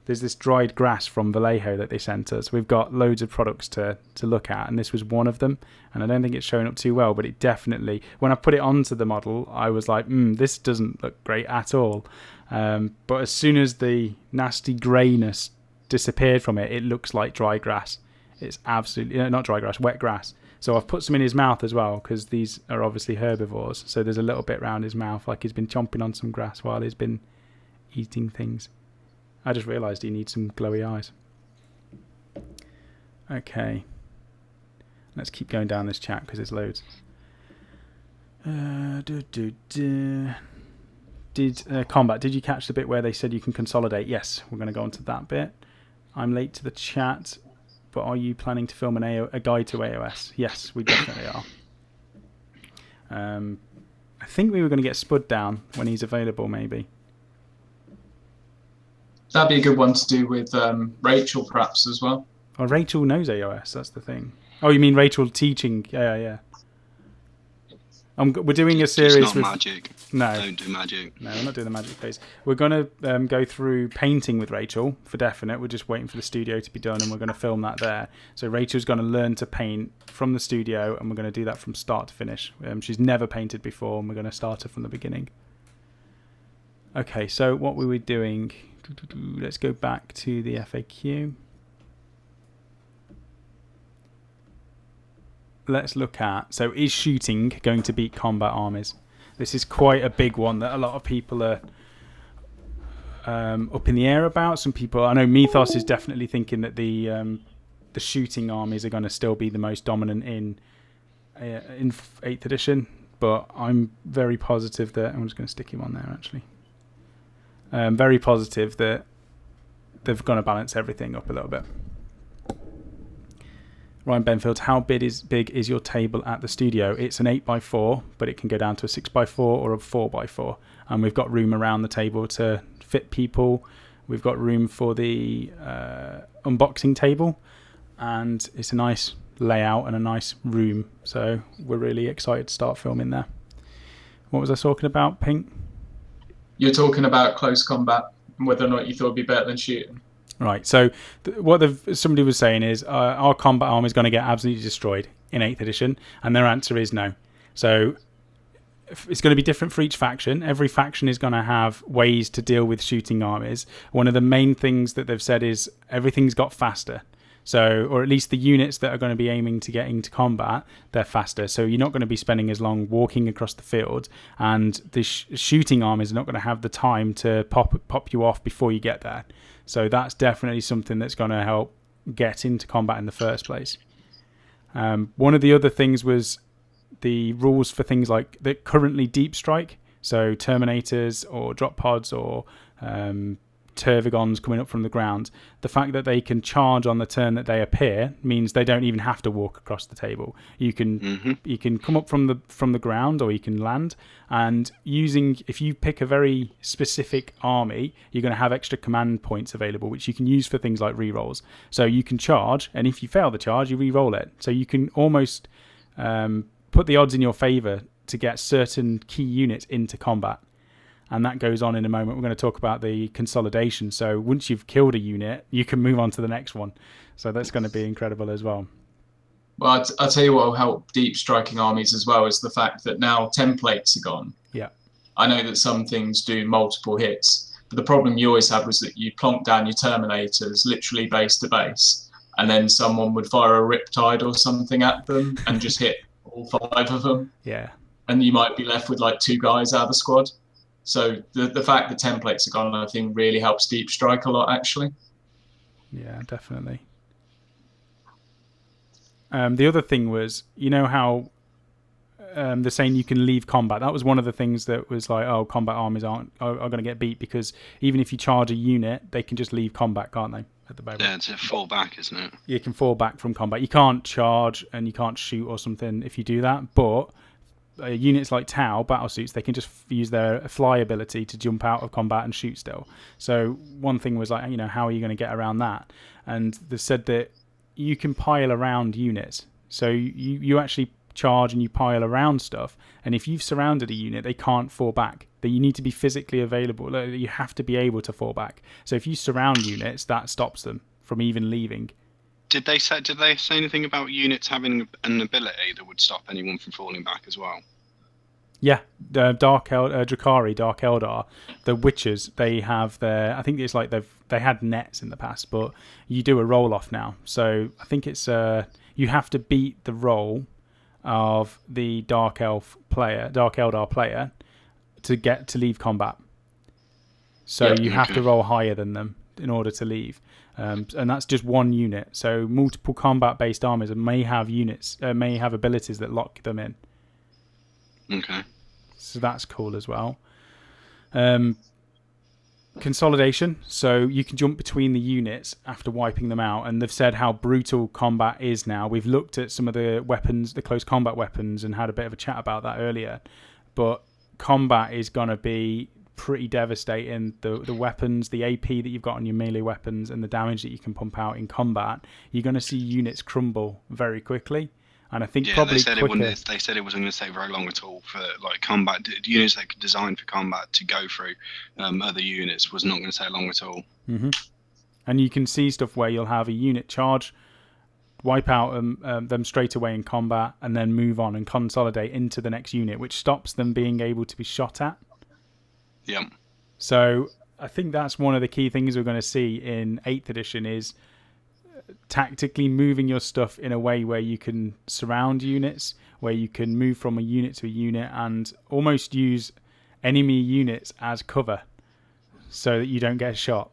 there's this dried grass from Vallejo that they sent us. We've got loads of products to look at, and this was one of them. And I don't think it's showing up too well, but it definitely, when I put it onto the model, I was like, this doesn't look great at all. But as soon as the nasty greyness disappeared from it, it looks like dry grass. It's absolutely, not dry grass, wet grass. So I've put some in his mouth as well, because these are obviously herbivores. So there's a little bit around his mouth, like he's been chomping on some grass while he's been eating things. I just realised he needs some glowy eyes. Okay. Let's keep going down this chat, because there's loads. Combat, did you catch the bit where they said you can consolidate? Yes, we're going to go on to that bit. I'm late to the chat, but are you planning to film a guide to AOS? Yes, we definitely are. I think we were going to get Spud down when he's available, maybe. That'd be a good one to do with Rachel, perhaps, as well. Oh, Rachel knows AOS, that's the thing. Oh, you mean Rachel teaching? Yeah. We're doing a series it's not with magic. No, don't do magic. No, we're not doing the magic phase. We're going to go through painting with Rachel for definite. We're just waiting for the studio to be done, and we're going to film that there. So Rachel's going to learn to paint from the studio, and we're going to do that from start to finish. She's never painted before, and we're going to start her from the beginning. Okay, so what were we doing? Let's go back to the FAQ. Let's look at, so is shooting going to beat combat armies? This is quite a big one that a lot of people are up in the air about. Some people, I know Mythos is definitely thinking that the shooting armies are going to still be the most dominant in 8th edition, but I'm very positive that, I'm just going to stick him on there actually. Very positive that they're going to balance everything up a little bit. Ryan Benfield, how big is your table at the studio? It's an 8x4, but it can go down to a 6x4 or a 4x4. And we've got room around the table to fit people. We've got room for the unboxing table. And it's a nice layout and a nice room. So we're really excited to start filming there. What was I talking about, Pink? You're talking about close combat and whether or not you thought it'd be better than shooting. Right, so what somebody was saying is our combat arm is going to get absolutely destroyed in 8th edition, and their answer is no. So it's going to be different for each faction. Every faction is going to have ways to deal with shooting armies. One of the main things that they've said is everything's got faster. So, or at least the units that are going to be aiming to get into combat, they're faster. So you're not going to be spending as long walking across the field, and the shooting armies are not going to have the time to pop you off before you get there. So that's definitely something that's going to help get into combat in the first place. One of the other things was the rules for things like the currently deep strike, so Terminators or drop pods or Tervigons coming up from the ground. The fact that they can charge on the turn that they appear means they don't even have to walk across the table. You can come up from the ground, or you can land, and if you pick a very specific army, you're going to have extra command points available, which you can use for things like rerolls. So you can charge, and if you fail the charge, you re-roll it. So you can almost put the odds in your favor to get certain key units into combat. And that goes on in a moment. We're going to talk about the consolidation. So once you've killed a unit, you can move on to the next one. So that's going to be incredible as well. Well, I'll tell you what will help deep striking armies as well is the fact that now templates are gone. Yeah. I know that some things do multiple hits, but the problem you always had was that you plonk down your Terminators literally base to base, and then someone would fire a Riptide or something at them and just hit all 5 of them. Yeah. And you might be left with like 2 guys out of the squad. So the fact that templates are gone, I think, really helps deep strike a lot, actually. Yeah, definitely. The other thing was, you know how they're saying you can leave combat. That was one of the things that was like, oh, combat armies are going to get beat because even if you charge a unit, they can just leave combat, can't they? At the moment. Yeah, it's a fall back, isn't it? You can fall back from combat. You can't charge and you can't shoot or something if you do that, but units like Tau, battlesuits, they can just use their fly ability to jump out of combat and shoot still. So one thing was like, how are you going to get around that? And they said that you can pile around units. So you actually charge and you pile around stuff, and if you've surrounded a unit, they can't fall back. That you need to be physically available. You have to be able to fall back. So if you surround units, that stops them from even leaving. Did they say anything about units having an ability that would stop anyone from falling back as well? Yeah, Drakari, Dark Eldar, the Witchers, they have their. I think it's like they had nets in the past, but you do a roll off now. So I think it's you have to beat the roll of the Dark Eldar player, to get to leave combat. So you have to roll higher than them in order to leave. And that's just one unit. So multiple combat-based armies may have abilities that lock them in. Okay. So that's cool as well. Consolidation. So you can jump between the units after wiping them out. And they've said how brutal combat is now. We've looked at some of the weapons, the close combat weapons, and had a bit of a chat about that earlier. But combat is going to be pretty devastating. The weapons, the AP that you've got on your melee weapons, and the damage that you can pump out in combat, you're going to see units crumble very quickly. And I think probably they said quicker. They said it wasn't going to take very long at all for like combat units that are designed for combat to go through other units was not going to take long at all. Mm-hmm. And you can see stuff where you'll have a unit charge, wipe out them straight away in combat, and then move on and consolidate into the next unit, which stops them being able to be shot at. Yeah. So I think that's one of the key things we're going to see in 8th edition is tactically moving your stuff in a way where you can surround units, where you can move from a unit to a unit and almost use enemy units as cover so that you don't get shot,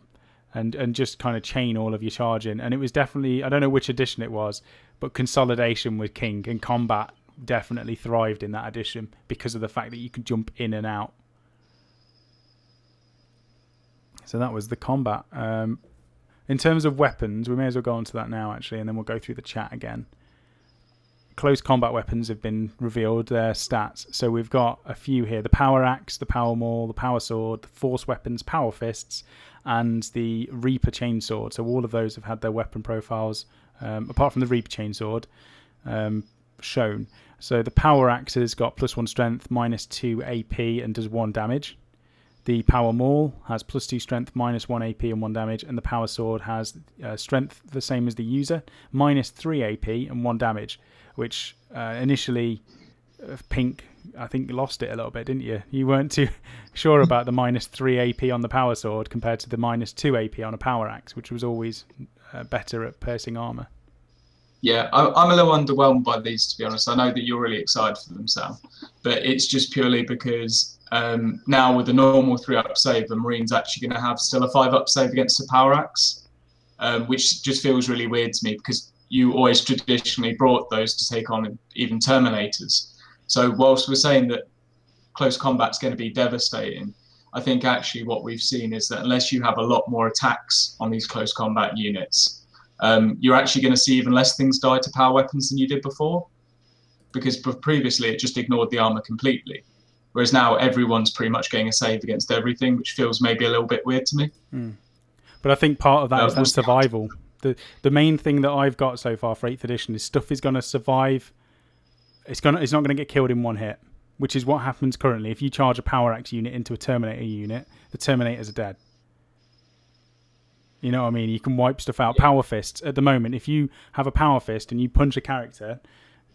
and just kind of chain all of your charge in. And it was definitely, I don't know which edition it was, but consolidation was king, and combat definitely thrived in that edition because of the fact that you could jump in and out. So that was the combat. In terms of weapons, we may as well go on to that now, actually, and then we'll go through the chat again. Close combat weapons have been revealed, their stats. So we've got a few here. The Power Axe, the Power Maul, the Power Sword, the Force Weapons, Power Fists, and the Reaper Chainsword. So all of those have had their weapon profiles, apart from the Reaper Chainsword, shown. So the Power Axe has got +1 strength, -2 AP, and does 1 damage. The Power Maul has +2 strength, -1 AP and 1 damage, and the Power Sword has strength the same as the user, -3 AP and 1 damage, which initially Pink, I think, lost it a little bit, didn't you? You weren't too sure about the -3 AP on the Power Sword compared to the -2 AP on a Power Axe, which was always better at piercing armour. Yeah, I'm a little underwhelmed by these, to be honest. I know that you're really excited for them, Sam, but it's just purely because now with the normal 3-up save, the Marine's actually going to have still a 5-up save against the Power Axe, which just feels really weird to me because you always traditionally brought those to take on even Terminators. So whilst we're saying that close combat's going to be devastating, I think actually what we've seen is that unless you have a lot more attacks on these close combat units, you're actually going to see even less things die to power weapons than you did before, because previously it just ignored the armor completely. Whereas now everyone's pretty much getting a save against everything, which feels maybe a little bit weird to me. But I think part of that is that survival. The main thing that I've got so far for 8th edition is stuff is going to survive. It's not going to get killed in one hit. which is what happens currently. If you charge a power axe unit into a Terminator unit, the Terminators are dead. You know what I mean? You can wipe stuff out. Power fists, at the moment, if you have a power fist and you punch a character,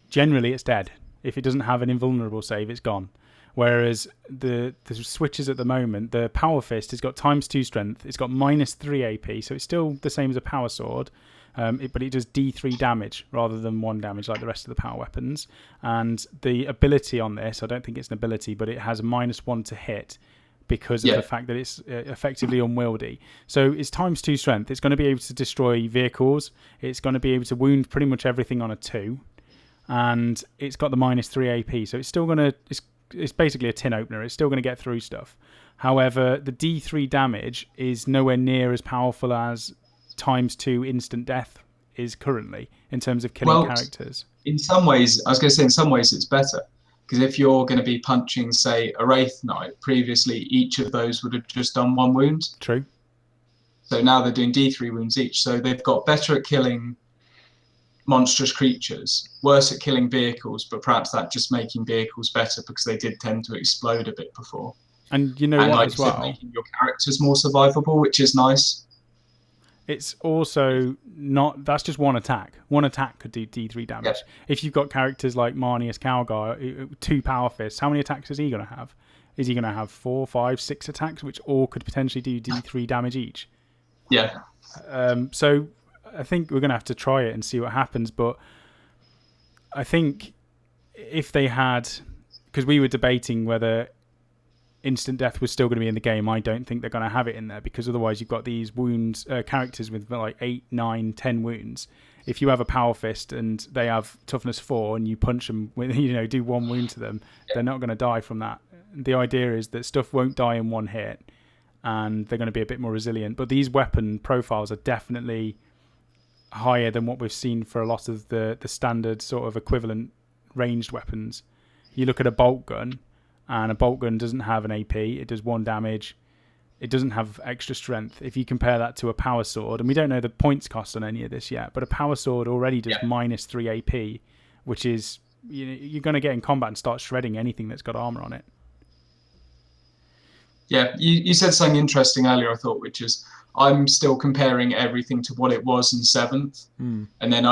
generally it's dead. If it doesn't have an invulnerable save, it's gone. Whereas the switches at the moment, the power fist has got ×2 strength, it's got -3 AP, so it's still the same as a power sword, but it does D3 damage rather than 1 damage like the rest of the power weapons. And the ability on this, I don't think it's an ability, but it has a -1 to hit, because of the fact that it's effectively unwieldy. So it's ×2 strength. It's going to be able to destroy vehicles. It's going to be able to wound pretty much everything on a 2. And it's got the -3 AP. So it's still going to... It's basically a tin opener. It's still going to get through stuff. However, the D3 damage is nowhere near as powerful as ×2 instant death is currently in terms of killing characters. In some ways, I was going to say in some ways it's better. Because if you're going to be punching, say, a Wraith Knight, previously each of those would have just done 1 wound. True. So now they're doing D3 wounds each. So they've got better at killing monstrous creatures, worse at killing vehicles, but perhaps that just making vehicles better because they did tend to explode a bit before. And you know what, like as well, making your characters more survivable, which is nice. It's also not... That's just one attack. One attack could do D3 damage. Yep. If you've got characters like Marnius Calgar, 2 power fists, how many attacks is he going to have? Is he going to have 4, 5, 6 attacks, which all could potentially do D3 damage each? Yeah. So I think we're going to have to try it and see what happens. But I think if they had... Because we were debating whether instant death was still going to be in the game. I don't think they're going to have it in there, because otherwise you've got these wounds, characters with like 8, 9, 10 wounds. If you have a power fist and they have toughness 4 and you punch them with, do 1 wound to them, they're not going to die from that. The idea is that stuff won't die in 1 hit and they're going to be a bit more resilient. But these weapon profiles are definitely higher than what we've seen for a lot of the standard sort of equivalent ranged weapons. You look at a bolt gun, and a bolt gun doesn't have an AP. It does 1 damage. It doesn't have extra strength. If you compare that to a power sword, and we don't know the points cost on any of this yet, but a power sword already does -3 AP, which is, you're going to get in combat and start shredding anything that's got armor on it. Yeah, you said something interesting earlier, I thought, which is I'm still comparing everything to what it was in 7th, and then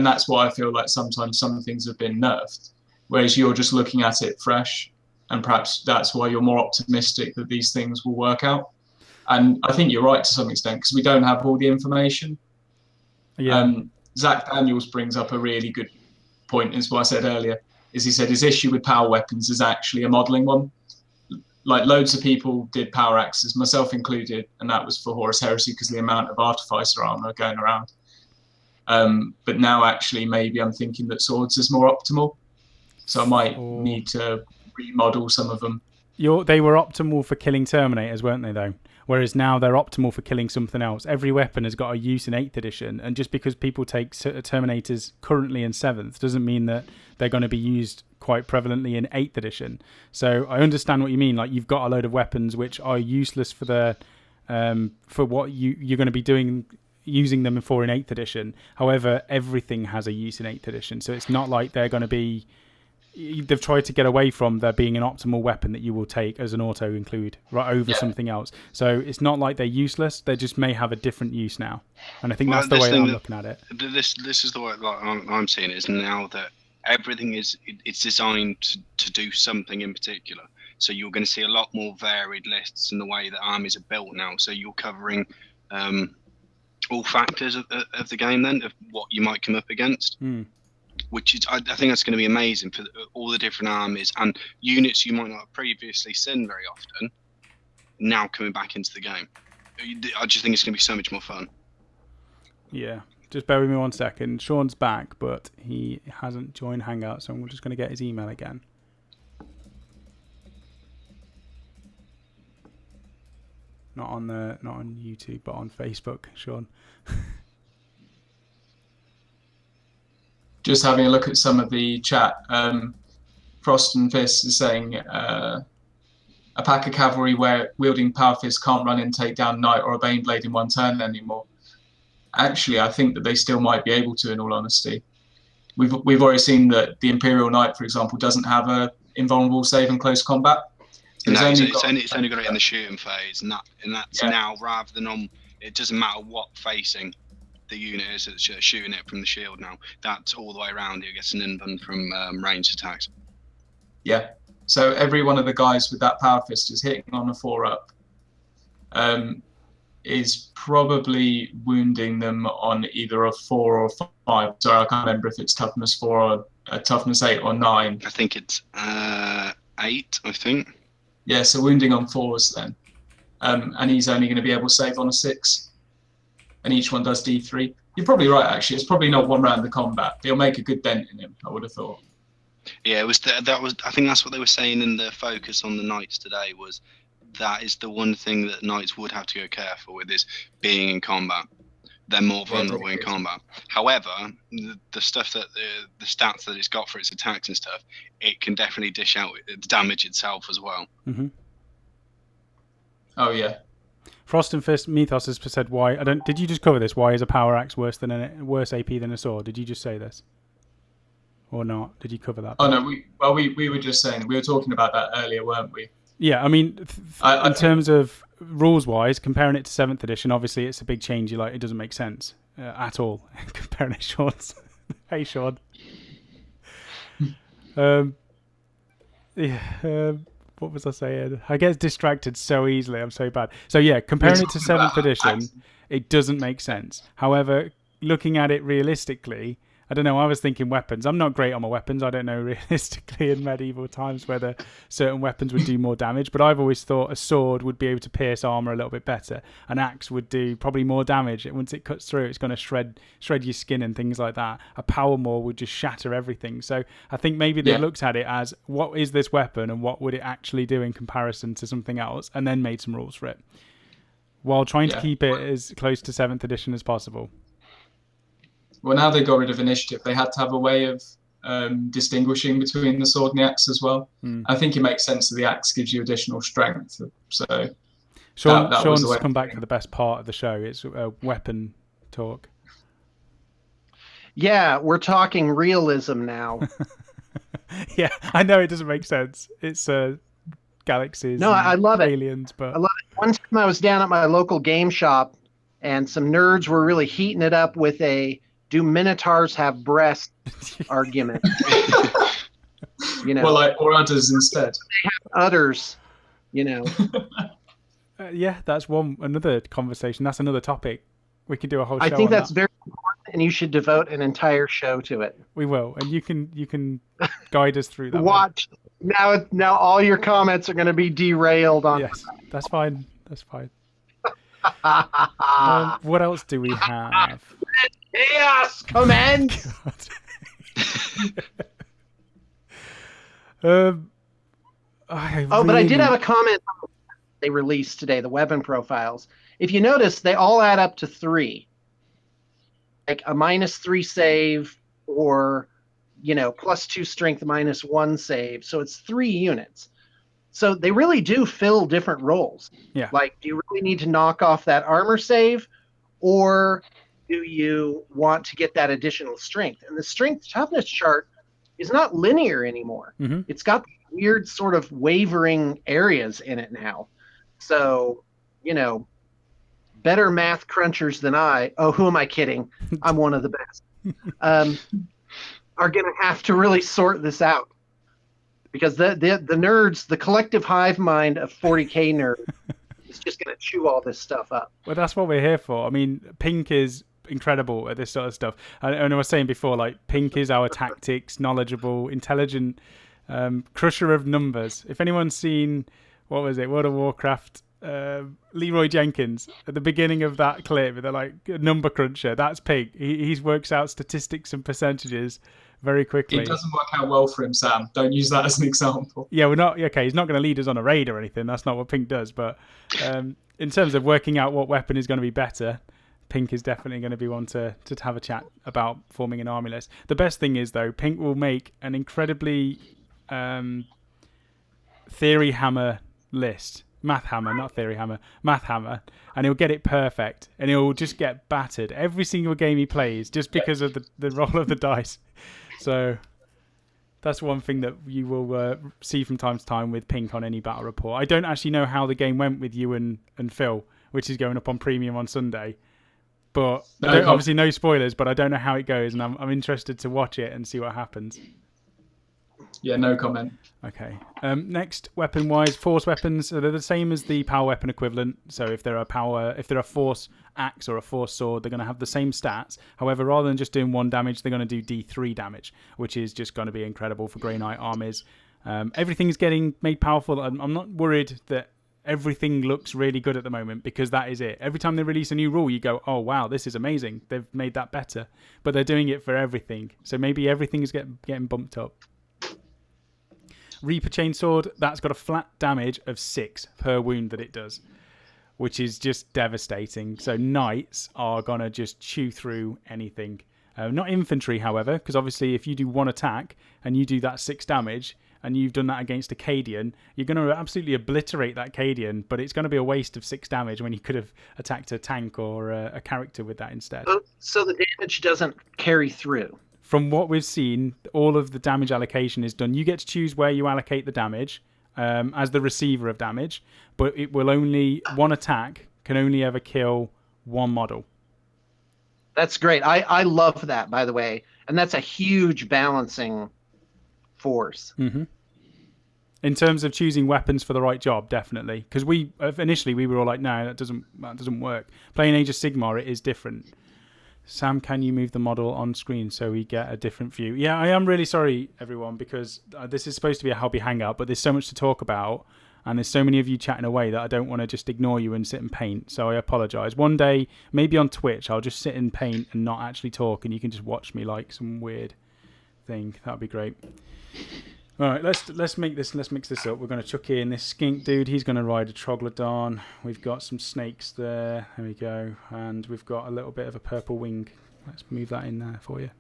that's why I feel like sometimes some things have been nerfed, whereas you're just looking at it fresh. And perhaps that's why you're more optimistic that these things will work out. And I think you're right to some extent, because we don't have all the information. Yeah. Zach Daniels brings up a really good point, is what I said earlier, is he said his issue with power weapons is actually a modelling one. Like loads of people did power axes, myself included, and that was for Horus Heresy because of the amount of Artificer armour going around. But now actually maybe I'm thinking that swords is more optimal. So I might need to remodel some of them. They were optimal for killing Terminators, weren't they, though? Whereas now they're optimal for killing something else. Every weapon has got a use in 8th edition, and just because people take Terminators currently in 7th doesn't mean that they're going to be used quite prevalently in 8th edition. So I understand what you mean. Like, you've got a load of weapons which are useless for for what you're going to be using them for in 8th edition. However, everything has a use in 8th edition, so it's not like they're going to be... They've tried to get away from there being an optimal weapon that you will take as an auto include right over something else. So it's not like they're useless. They just may have a different use now, and I think that's the way I'm looking at it. This is the way I'm seeing it, is now that everything it's designed to do something in particular. So you're going to see a lot more varied lists in the way that armies are built now. So you're covering all factors of the game then, of what you might come up against. Which is, I think that's going to be amazing for all the different armies and units you might not have previously seen very often, now coming back into the game. I just think it's going to be so much more fun. Yeah, just bear with me 1 second. Sean's back, but he hasn't joined Hangout, so I'm just going to get his email again. Not on YouTube, but on Facebook, Sean. Just having a look at some of the chat, Frost and Fist is saying a pack of cavalry wielding power fists can't run and take down Knight or a Baneblade in 1 turn anymore. Actually, I think that they still might be able to, in all honesty. We've already seen that the Imperial Knight, for example, doesn't have a invulnerable save in close combat. So No, he's it's only got it in the shooting phase, and that's now rather than on. It doesn't matter what facing the unit is that's shooting it from the shield now. That's all the way around. It gets an invuln from ranged attacks. Yeah. So every one of the guys with that power fist is hitting on a 4-up. Is probably wounding them on either a 4 or 5. Sorry, I can't remember if it's toughness 4 or toughness 8 or 9. I think it's 8. I think. Yeah, so wounding on 4s then, and he's only going to be able to save on a 6, and each one does D3. You're probably right, actually. It's probably not one round of combat. It'll make a good dent in him, I would have thought. Yeah, it was. That was. I think that's what they were saying in the focus on the knights today. Was that is the one thing that knights would have to go careful with is being in combat. They're more vulnerable in combat. However, the stuff that the stats that it's got for its attacks and stuff, it can definitely dish out damage itself as well. Mm-hmm. Oh yeah. Frost and Fist Mythos has said why. Did you just cover this? Why is a power axe worse AP than a sword? Did you just say this, or not? Did you cover that? Oh no, we were just saying we were talking about that earlier, weren't we? Yeah, I mean, in terms of rules-wise, comparing it to 7th edition, obviously it's a big change. It doesn't make sense at all comparing it to Sean's. Hey, Sean. What was I saying? I get distracted so easily. I'm so bad. So yeah, comparing it to 7th edition, it doesn't make sense. However, looking at it realistically, I don't know, I was thinking weapons. I'm not great on my weapons. I don't know realistically in medieval times whether certain weapons would do more damage, but I've always thought a sword would be able to pierce armor a little bit better. An axe would do probably more damage. Once it cuts through, it's going to shred your skin and things like that. A power maul would just shatter everything. So I think maybe they looked at it as, what is this weapon and what would it actually do in comparison to something else, and then made some rules for it, while trying to keep it as close to 7th edition as possible. Well, now they got rid of initiative, they had to have a way of distinguishing between the sword and the axe as well. I think it makes sense that the axe gives you additional strength. So Sean's come back for the best part of the show. It's weapon talk. Yeah, we're talking realism now. Yeah, I know it doesn't make sense. It's galaxies. No, I love aliens, but I love it. One time I was down at my local game shop, and some nerds were really heating it up with a "Do Minotaurs have breasts?" argument. Well, like, or udders instead. They have udders, Yeah, that's another conversation. That's another topic. We could do a whole show. I think that's very important, and you should devote an entire show to it. We will, and you can guide us through that. Watch now. All your comments are going to be derailed on. Yes, that's fine. That's fine. What else do we have? Chaos commence. But I did have a comment they released today, the weapon profiles. If you notice, they all add up to 3. Like a -3 save, or +2 strength, -1 save. So it's 3 units. So they really do fill different roles. Yeah. Like, do you really need to knock off that armor save, or do you want to get that additional strength? And the strength toughness chart is not linear anymore. Mm-hmm. It's got weird sort of wavering areas in it now. So, better math crunchers than I, who am I kidding? I'm one of the best, are going to have to really sort this out. Because the nerds, the collective hive mind of 40K nerds is just going to chew all this stuff up. Well, that's what we're here for. I mean, Pink is incredible at this sort of stuff. And I was saying before, like, Pink is our tactics, knowledgeable, intelligent, crusher of numbers. If anyone's seen, what was it, World of Warcraft, Leroy Jenkins, at the beginning of that clip, they're like, number cruncher, that's Pink. He works out statistics and percentages very quickly. It doesn't work out well for him, Sam. Don't use that as an example. Yeah, we're not okay. He's not going to lead us on a raid or anything. That's not what Pink does. But in terms of working out what weapon is going to be better, Pink is definitely going to be one to have a chat about forming an army list. The best thing is, though, Pink will make an incredibly theory hammer list. Math hammer, not theory hammer. Math hammer. And he'll get it perfect. And he'll just get battered every single game he plays just because of the roll of the dice. So, That's one thing that you will see from time to time with Pink on any battle report. I don't actually know how the game went with you and Phil, which is going up on Premium on Sunday. But obviously no spoilers, but I don't know how it goes, and I'm interested to watch it and see what happens. Yeah, no comment. Okay. Next, weapon-wise, force weapons. So they're the same as the power weapon equivalent. So if they're a force axe or a force sword, they're going to have the same stats. However, rather than just doing 1 damage, they're going to do D3 damage, which is just going to be incredible for Grey Knight armies. Everything's getting made powerful. I'm not worried that everything looks really good at the moment, because that is it. Every time they release a new rule, you go, oh wow, this is amazing. They've made that better. But they're doing it for everything. So maybe everything is getting bumped up. Reaper Chainsword, that's got a flat damage of 6 per wound that it does, which is just devastating. So knights are going to just chew through anything. Not infantry, however, because obviously if you do 1 attack and you do that 6 damage, and you've done that against a Cadian, you're going to absolutely obliterate that Cadian, but it's going to be a waste of 6 damage when you could have attacked a tank or a character with that instead. So the damage doesn't carry through. From what we've seen, all of the damage allocation is done. You get to choose where you allocate the damage as the receiver of damage, but it will only, 1 attack can only ever kill 1 model. That's great. I love that, by the way. And that's a huge balancing force. Mm-hmm. In terms of choosing weapons for the right job, definitely. Because initially we were all like, no, that doesn't work. Playing Age of Sigmar, it is different. Sam, can you move the model on screen so we get a different view? Yeah, I am really sorry, everyone, because this is supposed to be a hobby hangout, but there's so much to talk about, and there's so many of you chatting away that I don't want to just ignore you and sit and paint, so I apologise. One day, maybe on Twitch, I'll just sit and paint and not actually talk, and you can just watch me like some weird thing. That would be great. All right, let's mix this up. We're going to chuck in this skink dude. He's going to ride a troglodyte. We've got some snakes there. There we go. And we've got a little bit of a purple wing. Let's move that in there for you.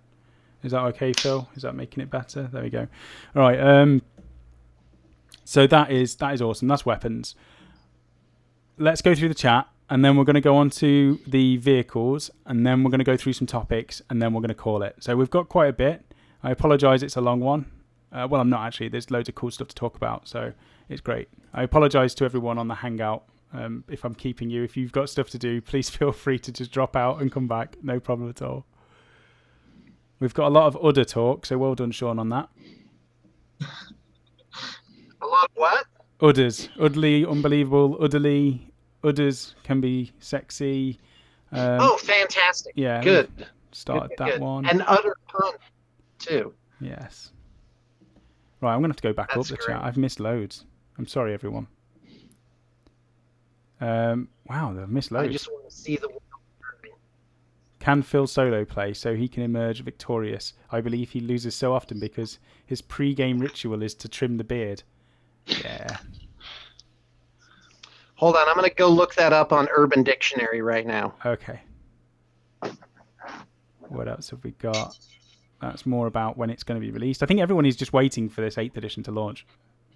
Is that okay, Phil? Is that making it better? There we go. All right. So that is awesome. That's weapons. Let's go through the chat, and then we're going to go on to the vehicles, and then we're going to go through some topics, and then we're going to call it. So we've got quite a bit. I apologise, it's a long one. Well, I'm not actually. There's loads of cool stuff to talk about, so it's great. I apologise to everyone on the Hangout if I'm keeping you. If you've got stuff to do, please feel free to just drop out and come back. No problem at all. We've got a lot of udder talk, so well done, Sean, on that. A lot of what? Udders. Udly, unbelievable, udderly. Udders can be sexy. Fantastic. Yeah. Good. Started that one. And udder pun, too. Yes. Right, I'm going to have to go back That's up the great. chat. I've missed loads. I'm sorry, everyone. Wow, I've missed loads. I just want to see the world. Can Phil solo play so he can emerge victorious? I believe he loses so often because his pre-game ritual is to trim the beard. Yeah. Hold on, I'm going to go look that up on Urban Dictionary right now. Okay. What else have we got? That's more about when it's going to be released. I think everyone is just waiting for this 8th edition to launch.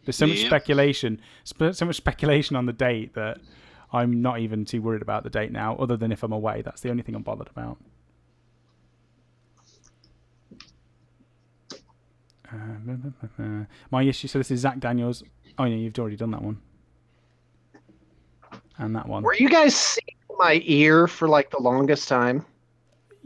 There's so much speculation, on the date that I'm not even too worried about the date now, other than if I'm away. That's the only thing I'm bothered about. My issue, so this is Zach Daniels. Oh, yeah, you've already done that one. And that one. Were you guys seeing my ear for like the longest time?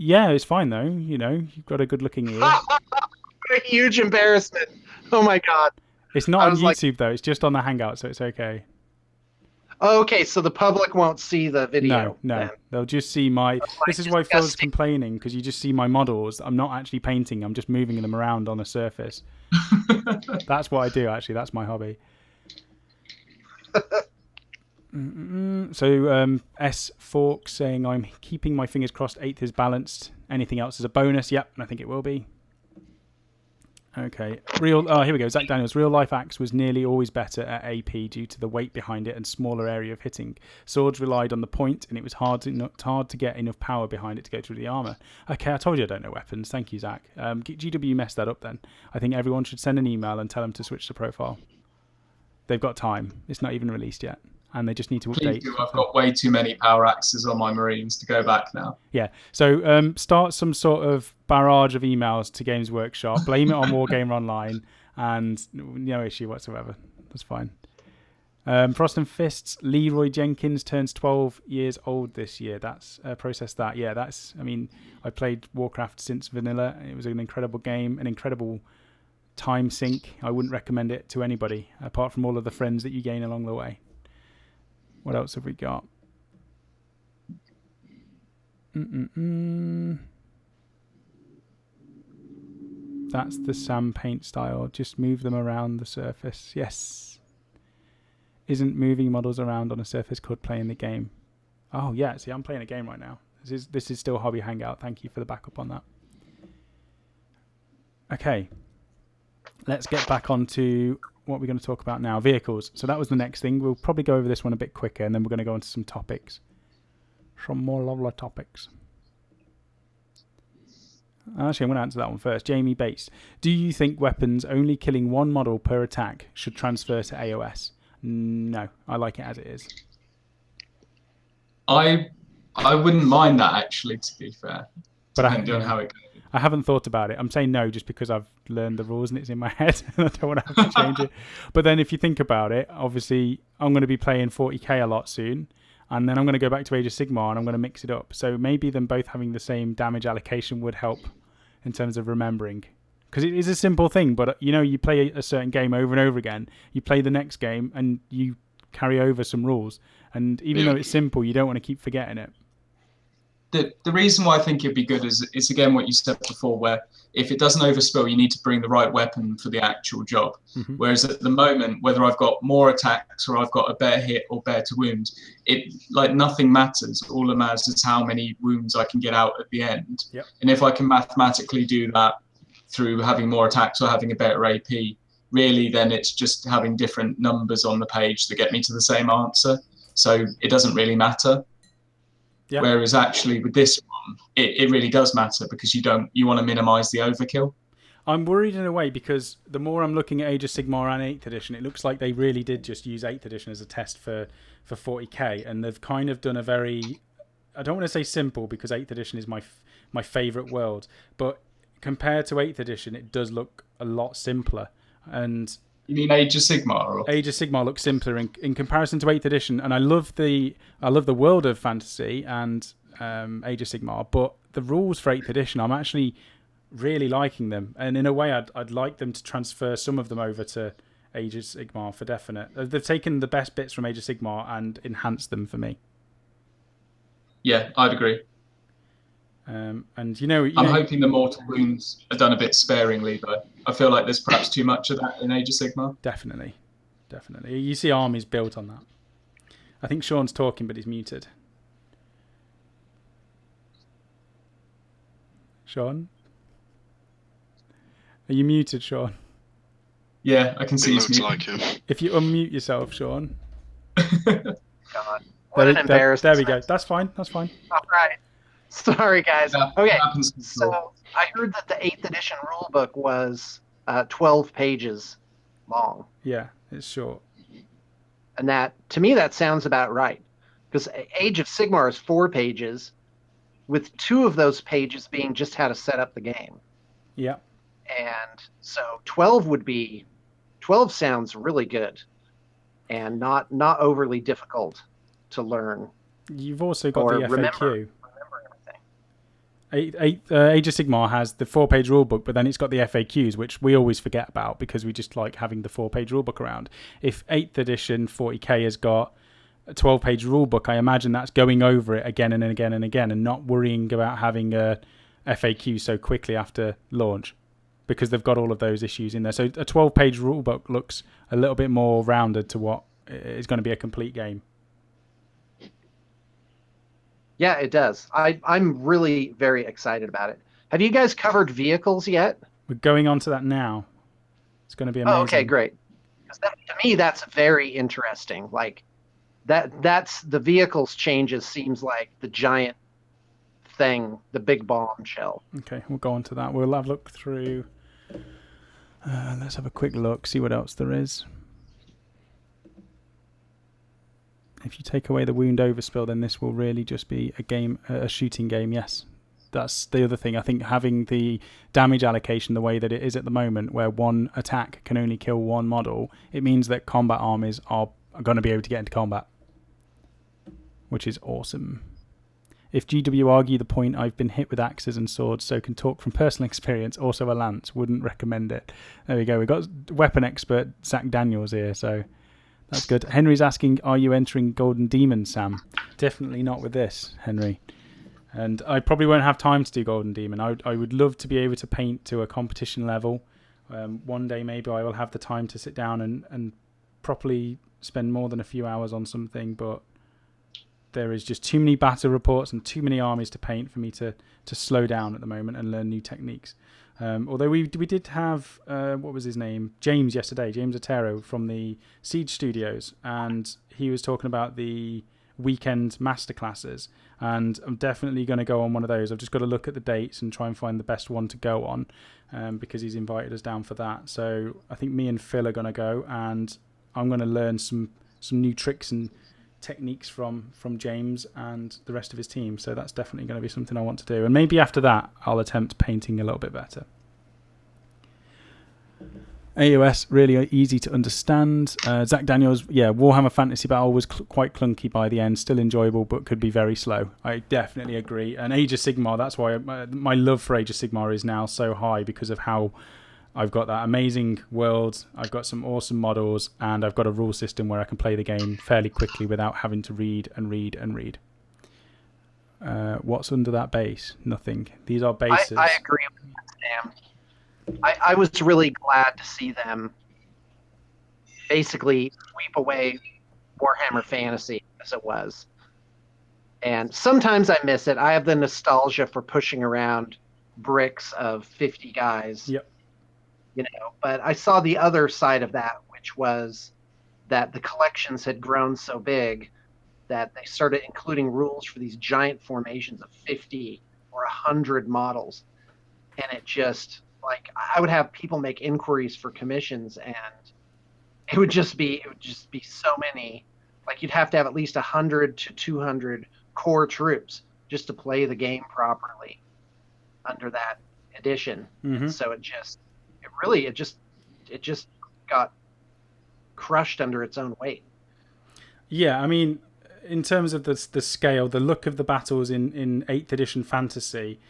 Yeah, it's fine though. You know, you've got a good-looking ear. A huge embarrassment. Oh my god. It's not on YouTube though. It's just on the Hangout, so it's okay. Okay, so the public won't see the video. No, then. they'll just see my. This is why Phil's complaining, because you just see my models. I'm not actually painting. I'm just moving them around on a surface. That's what I do. Actually, that's my hobby. So S Fork saying I'm keeping my fingers crossed 8th is balanced. Anything else is a bonus. Yep, and I think it will be. Okay. Here we go. Zach Daniels. Real life axe was nearly always better at AP due to the weight behind it and smaller area of hitting. Swords relied on the point, and it was hard to get enough power behind it to go through the armor. Okay, I told you I don't know weapons. Thank you, Zach. GW messed that up then. I think everyone should send an email and tell them to switch the profile. They've got time. It's not even released yet. and they just need to Please update. do. I've got way too many power axes on my Marines to go back now. Yeah. So start some sort of barrage of emails to Games Workshop. Blame it on Wargamer Online, and no issue whatsoever. That's fine. Frost and Fists. Leroy Jenkins turns 12 years old this year. That's process that. Yeah, that's. I mean, I played Warcraft since vanilla. It was an incredible game, an incredible time sink. I wouldn't recommend it to anybody apart from all of the friends that you gain along the way. What else have we got? That's the sand paint style. Just move them around the surface. Yes. Isn't moving models around on a surface called playing the game? Oh yeah, see, I'm playing a game right now. This is still Hobby Hangout. Thank you for the backup on that. Okay. Let's get back onto what we're going to talk about now. Vehicles. So that was the next thing. We'll probably go over this one a bit quicker, and then we're going to go into some topics. Some more lovely topics. Actually, I'm going to answer that one first. Jamie Bates. Do you think weapons only killing one model per attack should transfer to AOS? No. I like it as it is. I wouldn't mind that, actually, to be fair. But depending on how it goes. I haven't thought about it. I'm saying no just because I've learned the rules and it's in my head and I don't want to have to change it. But then if you think about it, obviously I'm going to be playing 40k a lot soon, and then I'm going to go back to Age of Sigmar and I'm going to mix it up. So maybe them both having the same damage allocation would help in terms of remembering. Because it is a simple thing, but you play a certain game over and over again. You play the next game and you carry over some rules. And even though it's simple, you don't want to keep forgetting it. The reason why I think it'd be good is again what you said before, where if it doesn't overspill, you need to bring the right weapon for the actual job. Mm-hmm. Whereas at the moment, whether I've got more attacks or I've got a better hit or better to wound, it like nothing matters. All that matters is how many wounds I can get out at the end. Yep. And if I can mathematically do that through having more attacks or having a better AP, really then it's just having different numbers on the page that get me to the same answer. So it doesn't really matter. Yeah. Whereas actually with this one, it really does matter because you want to minimize the overkill. I'm worried in a way because the more I'm looking at Age of Sigmar and 8th edition, it looks like they really did just use 8th edition as a test for 40k, and they've kind of done a very, I don't want to say simple because 8th edition is my favourite world, but compared to 8th edition, it does look a lot simpler. And you mean Age of Sigmar? Or? Age of Sigmar looks simpler in comparison to 8th edition, and I love the world of fantasy and Age of Sigmar, but the rules for 8th edition, I'm actually really liking them, and in a way, I'd like them to transfer some of them over to Age of Sigmar for definite. They've taken the best bits from Age of Sigmar and enhanced them for me. Yeah, I'd agree. And I'm hoping the mortal wounds are done a bit sparingly, though. I feel like there's perhaps too much of that in Age of Sigmar. Definitely. You see armies built on that. I think Sean's talking, but he's muted. Sean? Are you muted, Sean? Yeah, I can see it looks like him. If you unmute yourself, Sean. God, what an embarrassment. There we go. That's fine. All right. Sorry, guys. That okay, happens. So I heard that the 8th edition rulebook was 12 pages long. Yeah, it's short. And that, to me, that sounds about right. Because Age of Sigmar is 4 pages, with 2 of those pages being just how to set up the game. Yeah. And so 12 sounds really good and not overly difficult to learn. You've also got the FAQ. Remember everything. Age of Sigmar has the 4-page rulebook, but then it's got the FAQs, which we always forget about because we just like having the 4-page rulebook around. If 8th edition 40k has got a 12-page rulebook, I imagine that's going over it again and again and again and not worrying about having a FAQ so quickly after launch, because they've got all of those issues in there. So a 12-page rulebook looks a little bit more rounded to what is going to be a complete game. Yeah, it does. I'm really very excited about it. Have you guys covered vehicles yet? We're going on to that now. It's going to be amazing. Oh, okay, great. Because to me, that's very interesting. Like, that's the vehicles changes seems like the giant thing, the big bombshell. Okay, we'll go on to that. We'll have a look through. Let's have a quick look, see what else there is. If you take away the wound overspill, then this will really just be a shooting game. Yes, that's the other thing. I think having the damage allocation the way that it is at the moment, where one attack can only kill one model, it means that combat armies are going to be able to get into combat, which is awesome. If GW argue the point, I've been hit with axes and swords, so can talk from personal experience. Also a lance, wouldn't recommend it. There we go. We've got weapon expert Zach Daniels here, so that's good. Henry's asking, are you entering Golden Demon, Sam? Definitely not with this, Henry. And I probably won't have time to do Golden Demon. I would love to be able to paint to a competition level. One day maybe I will have the time to sit down and properly spend more than a few hours on something, but there is just too many battle reports and too many armies to paint for me to slow down at the moment and learn new techniques. Although we did have, what was his name? James yesterday, James Otero from the Siege Studios, and he was talking about the weekend masterclasses, and I'm definitely going to go on one of those. I've just got to look at the dates and try and find the best one to go on, because he's invited us down for that. So I think me and Phil are going to go, and I'm going to learn some new tricks and techniques from James and the rest of his team. So that's definitely going to be something I want to do, and maybe after that I'll attempt painting a little bit better. AOS, really easy to understand. Zach Daniels, yeah, Warhammer Fantasy Battle was quite clunky by the end, still enjoyable, but could be very slow. I definitely agree. And Age of Sigmar, that's why my love for Age of Sigmar is now so high, because of how I've got that amazing world, I've got some awesome models, and I've got a rule system where I can play the game fairly quickly without having to read and read and read. What's under that base? Nothing. These are bases. I agree with that, Sam. I was really glad to see them basically sweep away Warhammer Fantasy as it was. And sometimes I miss it. I have the nostalgia for pushing around bricks of 50 guys. Yep. But I saw the other side of that, which was that the collections had grown so big that they started including rules for these giant formations of 50 or 100 models. And it just, I would have people make inquiries for commissions, and it would just be so many. You'd have to have at least 100 to 200 core troops just to play the game properly under that edition. Mm-hmm. So it just got crushed under its own weight. Yeah, I mean, in terms of the scale, the look of the battles in 8th edition fantasy,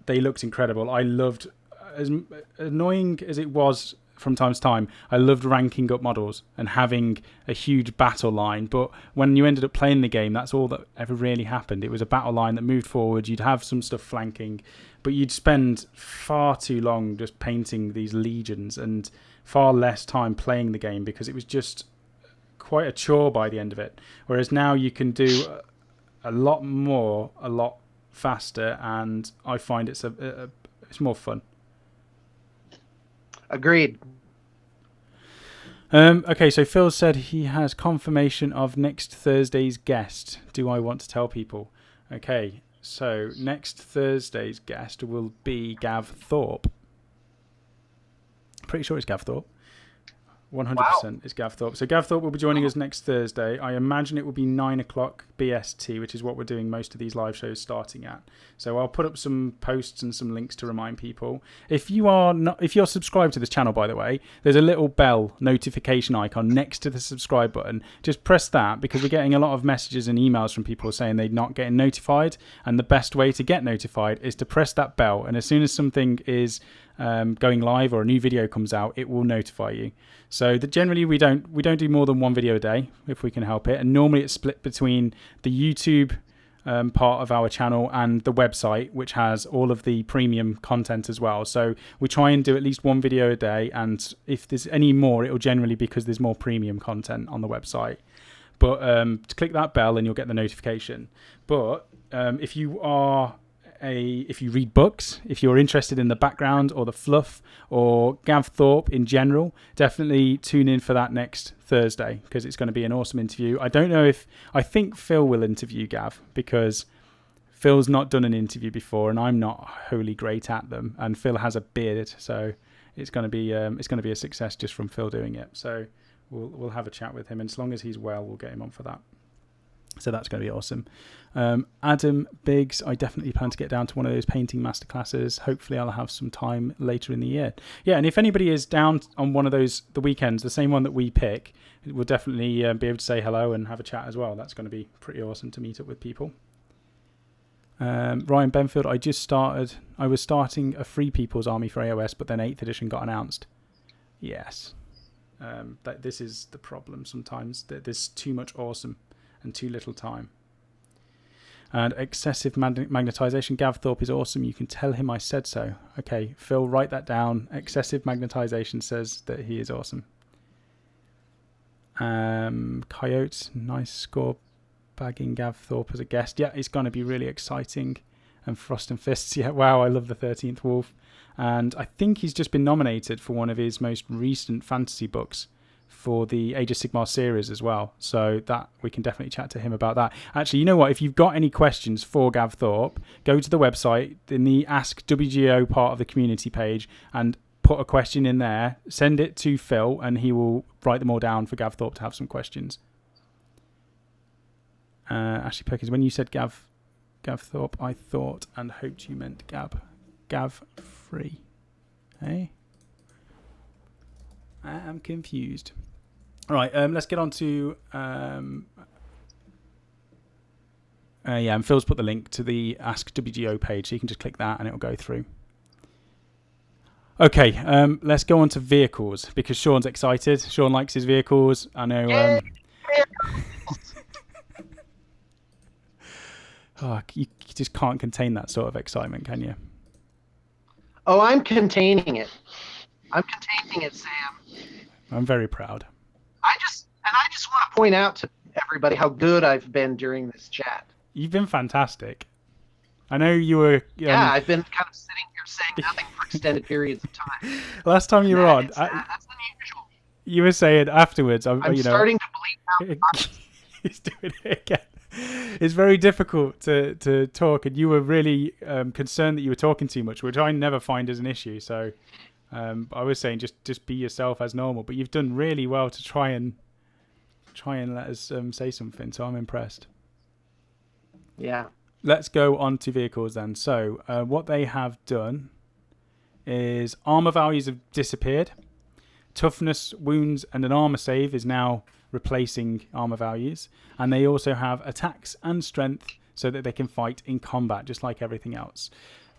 they looked incredible. I loved, as annoying as it was from time to time, I loved ranking up models and having a huge battle line. But when you ended up playing the game, that's all that ever really happened. It was a battle line that moved forward. You'd have some stuff flanking, but you'd spend far too long just painting these legions and far less time playing the game, because it was just quite a chore by the end of it. Whereas now you can do a lot more, a lot faster, and I find it's more fun. Agreed. Okay, so Phil said he has confirmation of next Thursday's guest. Do I want to tell people? Okay, so next Thursday's guest will be Gav Thorpe. Pretty sure it's Gav Thorpe. 100% is Gav Thorpe. So Gav Thorpe will be joining us next Thursday. I imagine it will be 9 o'clock BST, which is what we're doing most of these live shows starting at. So I'll put up some posts and some links to remind people. If you're subscribed to this channel, by the way, there's a little bell notification icon next to the subscribe button. Just press that, because we're getting a lot of messages and emails from people saying they're not getting notified. And the best way to get notified is to press that bell. And as soon as something is going live or a new video comes out, it will notify you. So generally we don't do more than one video a day if we can help it, and normally it's split between the YouTube part of our channel and the website, which has all of the premium content as well. So we try and do at least one video a day, and if there's any more, it'll generally be because there's more premium content on the website. But click that bell and you'll get the notification. But if you read books, if you're interested in the background or the fluff or Gav Thorpe in general, definitely tune in for that next Thursday, because it's going to be an awesome interview. I think Phil will interview Gav, because Phil's not done an interview before and I'm not wholly great at them, and Phil has a beard, so it's going to be a success just from Phil doing it. So we'll have a chat with him, and as long as he's well, we'll get him on for that. So that's going to be awesome. Adam Biggs, I definitely plan to get down to one of those painting masterclasses. Hopefully I'll have some time later in the year. Yeah, and if anybody is down on one of those, the weekends, the same one that we pick, we'll definitely be able to say hello and have a chat as well. That's going to be pretty awesome to meet up with people. Ryan Benfield, I was starting a Free People's Army for AOS, but then 8th edition got announced. Yes. This is the problem sometimes. There's too much awesome and too little time. And excessive magnetization. Gav Thorpe is awesome. You can tell him I said so. Okay, Phil, write that down. Excessive magnetization says that he is awesome. Coyote, nice score. Bagging Gav Thorpe as a guest. Yeah, it's going to be really exciting. And Frost and Fists. Yeah, wow, I love the 13th Wolf. And I think he's just been nominated for one of his most recent fantasy books for the Age of Sigmar series as well. So that we can definitely chat to him about that. Actually, you know what? If you've got any questions for Gav Thorpe, go to the website in the Ask WGO part of the community page and put a question in there. Send it to Phil and he will write them all down for Gav Thorpe to have some questions. Ashley Perkins, when you said Gav Thorpe, I thought and hoped you meant Gav Free. Hey? I am confused. All right, let's get on to... and Phil's put the link to the Ask WGO page, so you can just click that and it'll go through. Okay, let's go on to vehicles, because Sean's excited. Sean likes his vehicles. I know... you just can't contain that sort of excitement, can you? Oh, I'm containing it. I'm containing it, Sam. I'm very proud. I just want to point out to everybody how good I've been during this chat. You've been fantastic. I know you were... yeah, I've been kind of sitting here saying nothing for extended periods of time. Last time you were on... That's unusual. You were saying afterwards... I'm starting to believe now. He's doing it again. It's very difficult to talk, and you were really concerned that you were talking too much, which I never find as an issue. So I was saying just be yourself as normal, but you've done really well to try and let us say something. So I'm impressed. Yeah. Let's go on to vehicles then. So what they have done is armor values have disappeared. Toughness, wounds, and an armor save is now replacing armor values, and they also have attacks and strength so that they can fight in combat just like everything else.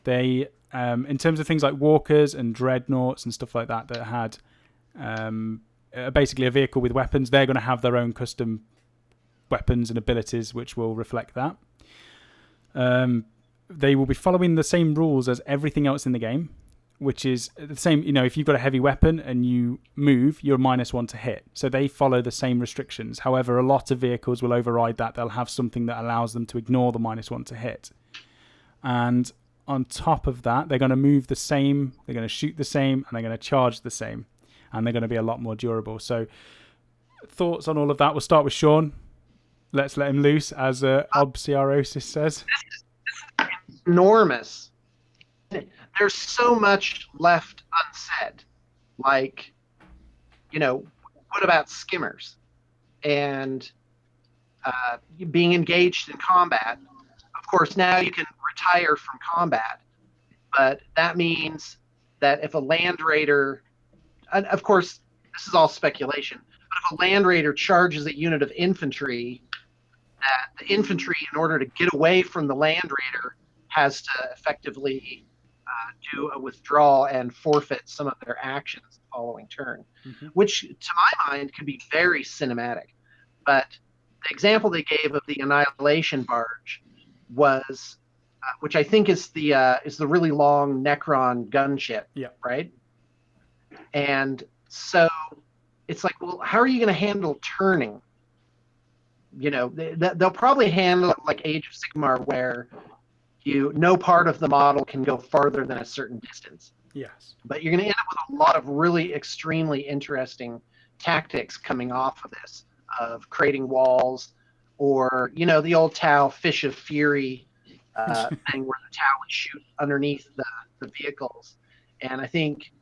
They in terms of things like walkers and dreadnoughts and stuff like that had basically a vehicle with weapons, they're going to have their own custom weapons and abilities which will reflect that. They will be following the same rules as everything else in the game, which is the same. If you've got a heavy weapon and you move, you're -1 to hit. So they follow the same restrictions. However, a lot of vehicles will override that. They'll have something that allows them to ignore the -1 to hit. And on top of that, they're going to move the same, they're going to shoot the same, and they're going to charge the same. And they're going to be a lot more durable. So thoughts on all of that? We'll start with Sean. Let's let him loose, as Obsiarosis says. This is enormous. There's so much left unsaid. Like, what about skimmers? And being engaged in combat. Of course, now you can retire from combat. But that means that if a Land Raider... And of course, this is all speculation. But if a Land Raider charges a unit of infantry, that the infantry, in order to get away from the Land Raider, has to effectively... do a withdrawal and forfeit some of their actions the following turn, which to my mind could be very cinematic. But the example they gave of the Annihilation Barge was, which I think is the really long Necron gunship, right? And so it's like, well, how are you going to handle turning? They'll probably handle it like Age of Sigmar, where no part of the model can go farther than a certain distance. Yes. But you're going to end up with a lot of really extremely interesting tactics coming off of this, of creating walls, or, the old Tau Fish of Fury thing where the Tau would shoot underneath the vehicles. And I think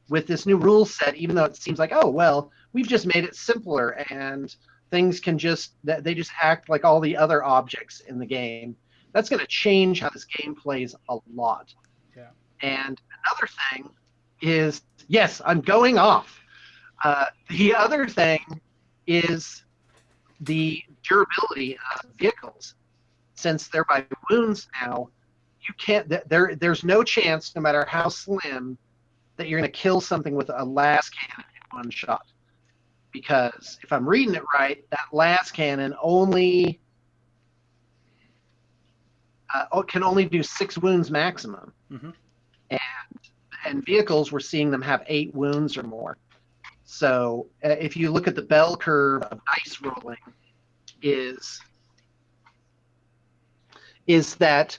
with this new rule set, even though it seems like, oh, well, we've just made it simpler and things can just they just act like all the other objects in the game. That's going to change how this game plays a lot. Yeah. And another thing is, yes, I'm going off. The other thing is the durability of vehicles. Since they're by wounds now, you can't. There's no chance, no matter how slim, that you're going to kill something with a las cannon in one shot. Because if I'm reading it right, that las cannon only can only do 6 wounds maximum. Mm-hmm. And vehicles, we're seeing them have 8 wounds or more. So if you look at the bell curve of dice rolling, is that,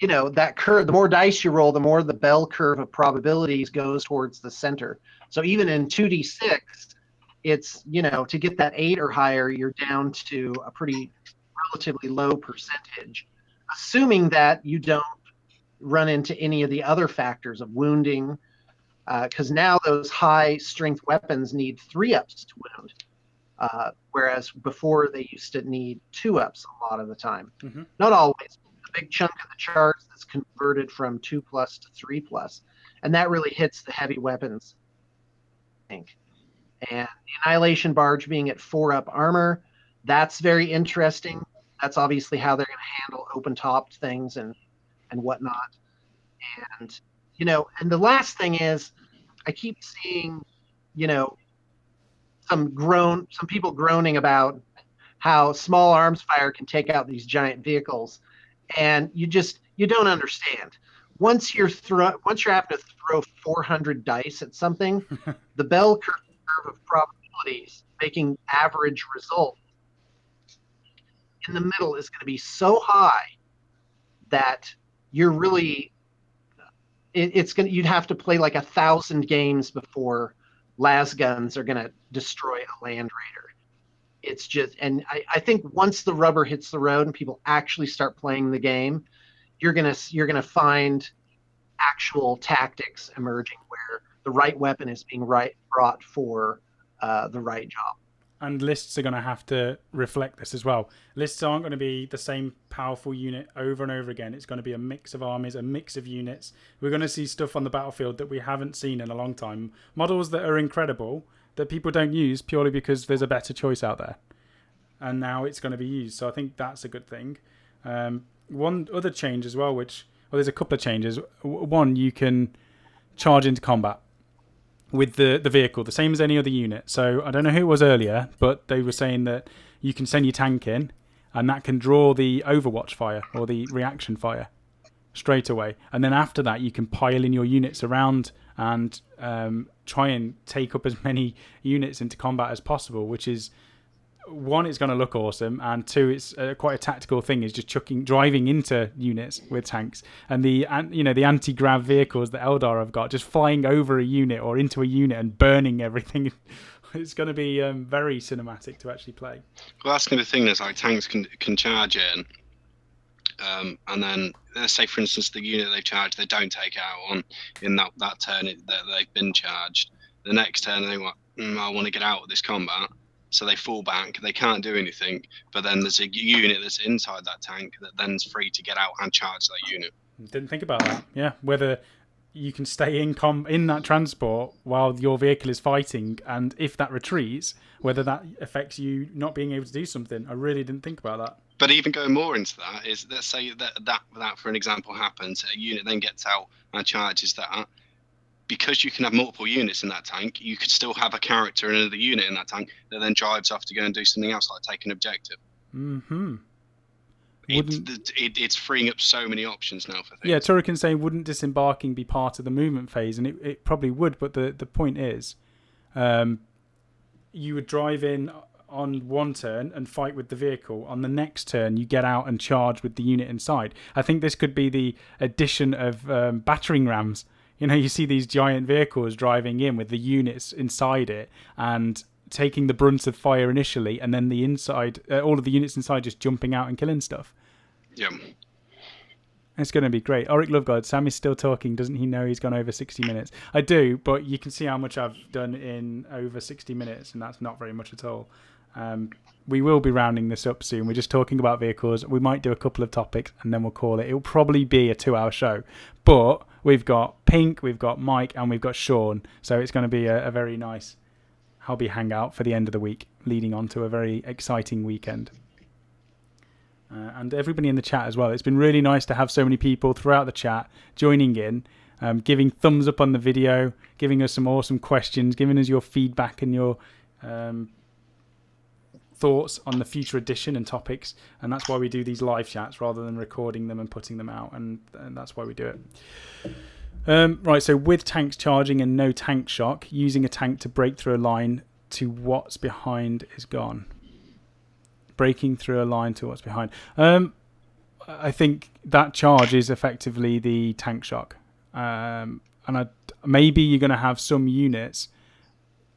you know, that curve, the more dice you roll, the more the bell curve of probabilities goes towards the center. So even in 2d6, it's, you know, to get that 8 or higher, you're down to a pretty relatively low percentage, assuming that you don't run into any of the other factors of wounding, because now those high strength weapons need 3-ups to wound, whereas before they used to need 2-ups a lot of the time. Mm-hmm. Not always. A big chunk of the charts is converted from 2+ to 3+, and that really hits the heavy weapons, I think. And the Annihilation Barge being at 4-up armor, that's very interesting. That's obviously how they're going to handle open-topped things and whatnot. And, you know, and the last thing is, I keep seeing, you know, some people groaning about how small arms fire can take out these giant vehicles, and you don't understand. Once you're having to throw 400 dice at something, the bell curve of probabilities making average result in the middle is going to be so high that you're really you'd have to play like 1,000 games before las guns are going to destroy a land raider. It's just, and I think once the rubber hits the road and people actually start playing the game, you're gonna find actual tactics emerging where the right weapon is being brought for the right job. And lists are going to have to reflect this as well. Lists aren't going to be the same powerful unit over and over again. It's going to be a mix of armies, a mix of units. We're going to see stuff on the battlefield that we haven't seen in a long time. Models that are incredible that people don't use purely because there's a better choice out there. And now it's going to be used. So I think that's a good thing. One other change as well, there's a couple of changes. One, you can charge into combat with the vehicle, the same as any other unit. So I don't know who it was earlier, but they were saying that you can send your tank in and that can draw the overwatch fire or the reaction fire straight away. And then after that, you can pile in your units around and try and take up as many units into combat as possible, which is, one, it's going to look awesome, and two, it's quite a tactical thing, is just driving into units with tanks, and the anti-grav vehicles that Eldar have got, just flying over a unit or into a unit and burning everything. It's going to be very cinematic to actually play. Well, that's going to be the thing, is like tanks can charge in, and then let's say, for instance, the unit they've charged, they don't take out in that turn that they've been charged. The next turn they want, I want to get out of this combat. So they fall back, they can't do anything, but then there's a unit that's inside that tank that then's free to get out and charge that unit. Didn't think about that. Yeah, whether you can stay in that transport while your vehicle is fighting, and if that retreats, whether that affects you not being able to do something. I really didn't think about that. But even going more into that is, let's say that for an example happens, a unit then gets out and charges that. Because you can have multiple units in that tank, you could still have a character in another unit in that tank that then drives off to go and do something else, like take an objective. Mm-hmm. It's freeing up so many options now for things. Yeah, Turrican saying, wouldn't disembarking be part of the movement phase? And it probably would, but the point is, you would drive in on one turn and fight with the vehicle. On the next turn, you get out and charge with the unit inside. I think this could be the addition of battering rams. You know, you see these giant vehicles driving in with the units inside it and taking the brunt of fire initially, and then the inside, all of the units inside just jumping out and killing stuff. Yeah. It's going to be great. Auric Lovegod, Sam is still talking. Doesn't he know he's gone over 60 minutes? I do, but you can see how much I've done in over 60 minutes, and that's not very much at all. We will be rounding this up soon. We're just talking about vehicles. We might do a couple of topics and then we'll call it. It'll probably be a 2-hour show. But we've got Pink, we've got Mike, and we've got Sean. So it's going to be a very nice hobby hangout for the end of the week, leading on to a very exciting weekend. And everybody in the chat as well. It's been really nice to have so many people throughout the chat joining in, giving thumbs up on the video, giving us some awesome questions, giving us your feedback and your thoughts on the future edition and topics. And that's why we do these live chats rather than recording them and putting them out. And that's why we do it. Right, so with tanks charging and no tank shock, using a tank to break through a line to what's behind is gone. Breaking through a line to what's behind. I think that charge is effectively the tank shock. Maybe you're going to have some units,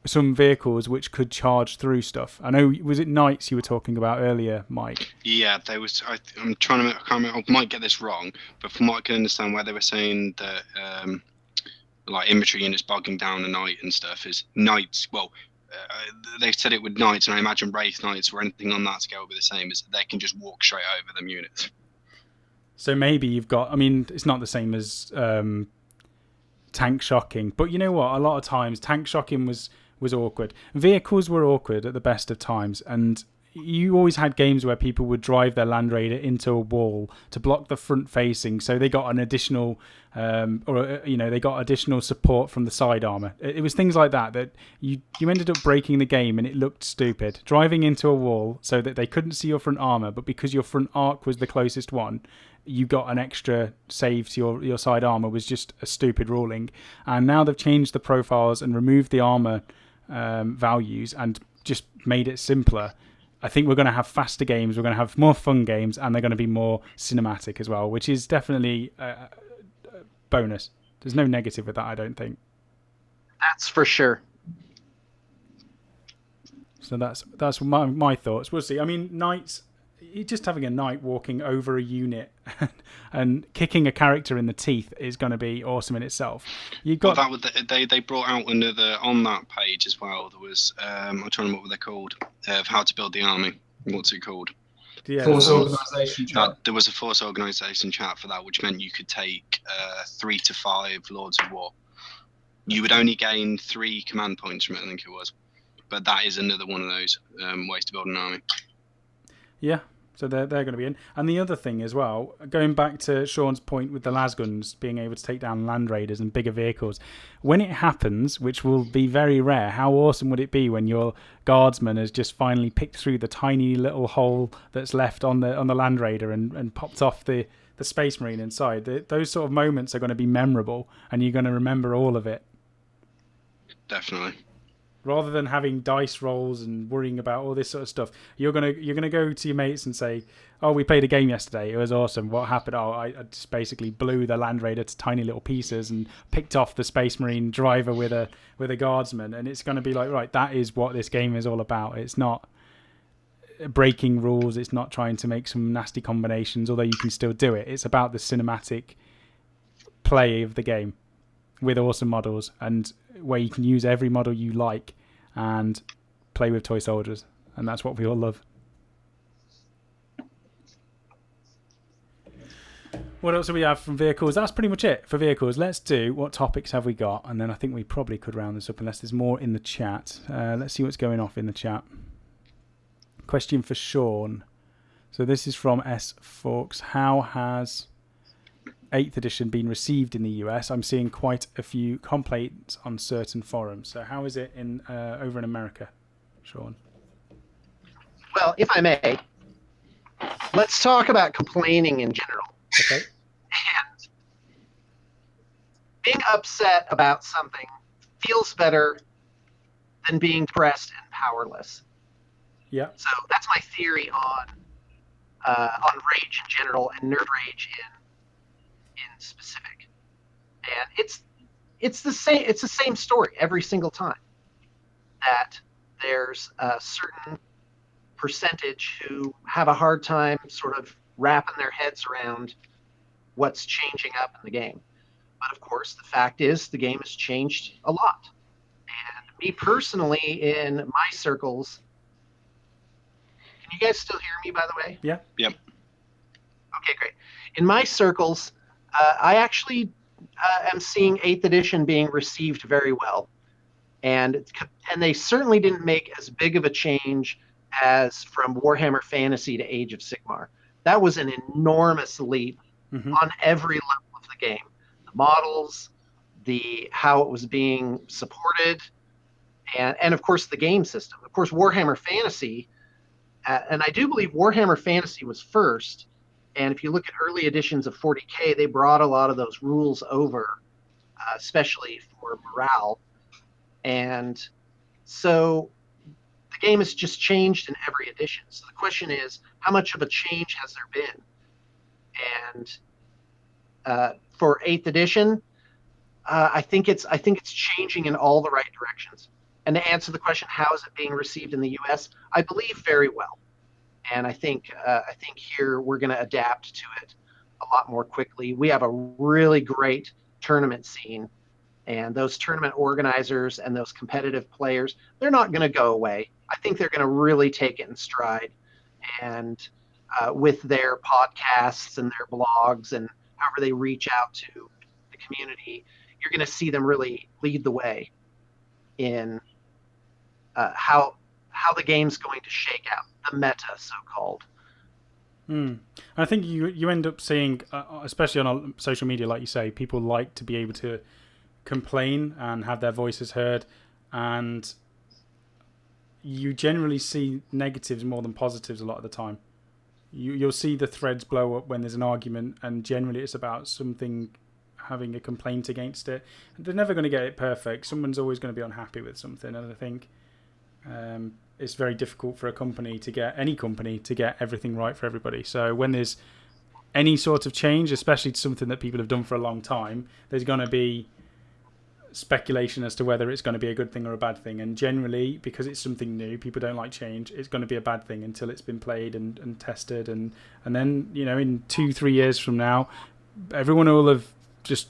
some vehicles which could charge through stuff. I know, was it knights you were talking about earlier, Mike? Yeah, there was. I'm trying to. I might get this wrong, but from what I can understand, where they were saying that like infantry units bogging down the night and stuff is knights. Well, they said it with knights, and I imagine wraith knights or anything on that scale will be the same. Is they can just walk straight over them units. So maybe you've got. I mean, it's not the same as tank shocking, but you know what? A lot of times, tank shocking was awkward. Vehicles were awkward at the best of times, and you always had games where people would drive their Land Raider into a wall to block the front facing, so they got an additional they got additional support from the side armor. It was things like that you ended up breaking the game, and it looked stupid driving into a wall so that they couldn't see your front armor, but because your front arc was the closest one, you got an extra save to your side armor. Was just a stupid ruling. And now they've changed the profiles and removed the armor values and just made it simpler. I think we're going to have faster games, we're going to have more fun games, and they're going to be more cinematic as well, which is definitely a bonus. There's no negative with that, I don't think. That's for sure. So that's my thoughts. We'll see. I mean, knights, just having a knight walking over a unit and kicking a character in the teeth is going to be awesome in itself. You've got they brought out another on that page as well. There was I'm trying to remember what they're called, of how to build the army. What's it called? Yeah, Force organisation chat. There was a force organisation chat for that, which meant you could take 3 to 5 Lords of War. You would only gain 3 command points from it, I think it was. But that is another one of those ways to build an army. Yeah, so they're going to be in. And the other thing as well, going back to Sean's point with the lasguns being able to take down Land Raiders and bigger vehicles, when it happens, which will be very rare, how awesome would it be when your guardsman has just finally picked through the tiny little hole that's left on the Land Raider and popped off the Space Marine inside? Those sort of moments are going to be memorable, and you're going to remember all of it. Definitely. Rather than having dice rolls and worrying about all this sort of stuff, you're gonna go to your mates and say, "Oh, we played a game yesterday. It was awesome. What happened? Oh, I just basically blew the Land Raider to tiny little pieces and picked off the Space Marine driver with a guardsman." And it's going to be like, right, that is what this game is all about. It's not breaking rules. It's not trying to make some nasty combinations, although you can still do it. It's about the cinematic play of the game with awesome models, and where you can use every model you like and play with toy soldiers, and that's what we all love. What else do we have from vehicles? That's pretty much it for vehicles. Let's do what topics have we got, and then I think we probably could round this up unless there's more in the chat. Let's see what's going off in the chat. Question for Sean. So this is from S. Forks. How has 8th edition been received in the US? I'm seeing quite a few complaints on certain forums. So how is it in over in America, Sean? Well, if I may, let's talk about complaining in general. Okay. And being upset about something feels better than being depressed and powerless. Yeah. So that's my theory on rage in general and nerd rage in specific. And it's the same story every single time. That there's a certain percentage who have a hard time sort of wrapping their heads around what's changing up in the game. But of course, the fact is the game has changed a lot. And me personally, in my circles, you guys still hear me, by the way? Yeah. Yep. Okay, great. In my circles, I actually am seeing 8th edition being received very well. And they certainly didn't make as big of a change as from Warhammer Fantasy to Age of Sigmar. That was an enormous leap on every level of the game. The models, how it was being supported, and of course the game system. Of course, Warhammer Fantasy, and I do believe Warhammer Fantasy was first. And if you look at early editions of 40K, they brought a lot of those rules over, especially for morale. And so the game has just changed in every edition. So the question is, how much of a change has there been? And for 8th edition, I think it's changing in all the right directions. And to answer the question, how is it being received in the U.S.? I believe very well. And I think here we're going to adapt to it a lot more quickly. We have a really great tournament scene, and those tournament organizers and those competitive players, they're not going to go away. I think they're going to really take it in stride. And with their podcasts and their blogs and however they reach out to the community, you're going to see them really lead the way in how the game's going to shake out, the meta, so-called. I think you end up seeing, especially on social media, like you say, people like to be able to complain and have their voices heard, and you generally see negatives more than positives a lot of the time. You'll see the threads blow up when there's an argument, and generally it's about something having a complaint against it. They're never going to get it perfect. Someone's always going to be unhappy with something, and I think it's very difficult for any company to get everything right for everybody. So when there's any sort of change, especially to something that people have done for a long time, there's going to be speculation as to whether it's going to be a good thing or a bad thing. And generally, because it's something new, people don't like change. It's going to be a bad thing until it's been played and tested. And then, in 2-3 years from now, everyone will have just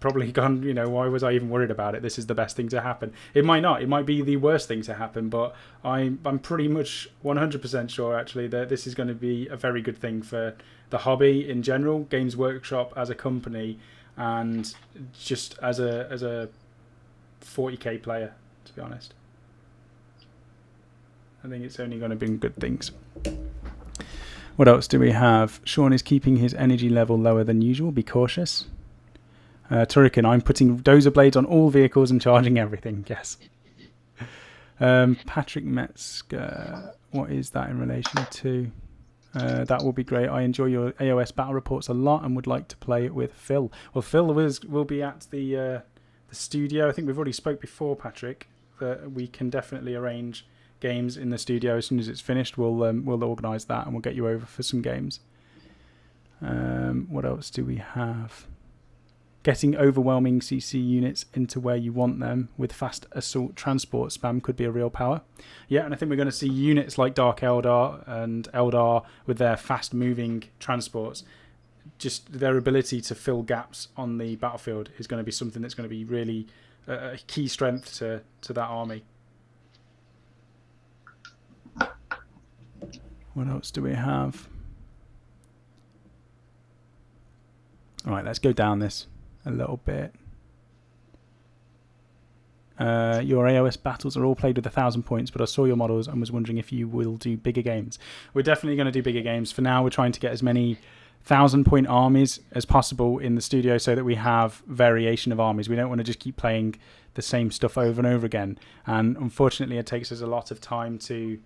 probably gone, why was I even worried about it? This is the best thing to happen. It might not. It might be the worst thing to happen, but I'm pretty much 100% sure, actually, that this is going to be a very good thing for the hobby in general, Games Workshop as a company, and just as a 40k player, to be honest. I think it's only going to bring good things. What else do we have? Sean is keeping his energy level lower than usual. Be cautious. Turrican, I'm putting dozer blades on all vehicles and charging everything. Yes. Patrick Metzger, what is that in relation to? That will be great. I enjoy your AOS battle reports a lot and would like to play it with Phil. Well, Phil will be at the studio. I think we've already spoke before, Patrick, that we can definitely arrange games in the studio as soon as it's finished. We'll organise that and we'll get you over for some games. What else do we have? Getting overwhelming CC units into where you want them with fast assault transport spam could be a real power. Yeah, and I think we're going to see units like Dark Eldar and Eldar with their fast-moving transports. Just their ability to fill gaps on the battlefield is going to be something that's going to be really a key strength to that army. What else do we have? All right, let's go down this a little bit. Your AOS battles are all played with 1,000 points, but I saw your models and was wondering if you will do bigger games. We're definitely going to do bigger games. For now, we're trying to get as many 1,000-point armies as possible in the studio so that we have variation of armies. We don't want to just keep playing the same stuff over and over again. And unfortunately, it takes us a lot of time to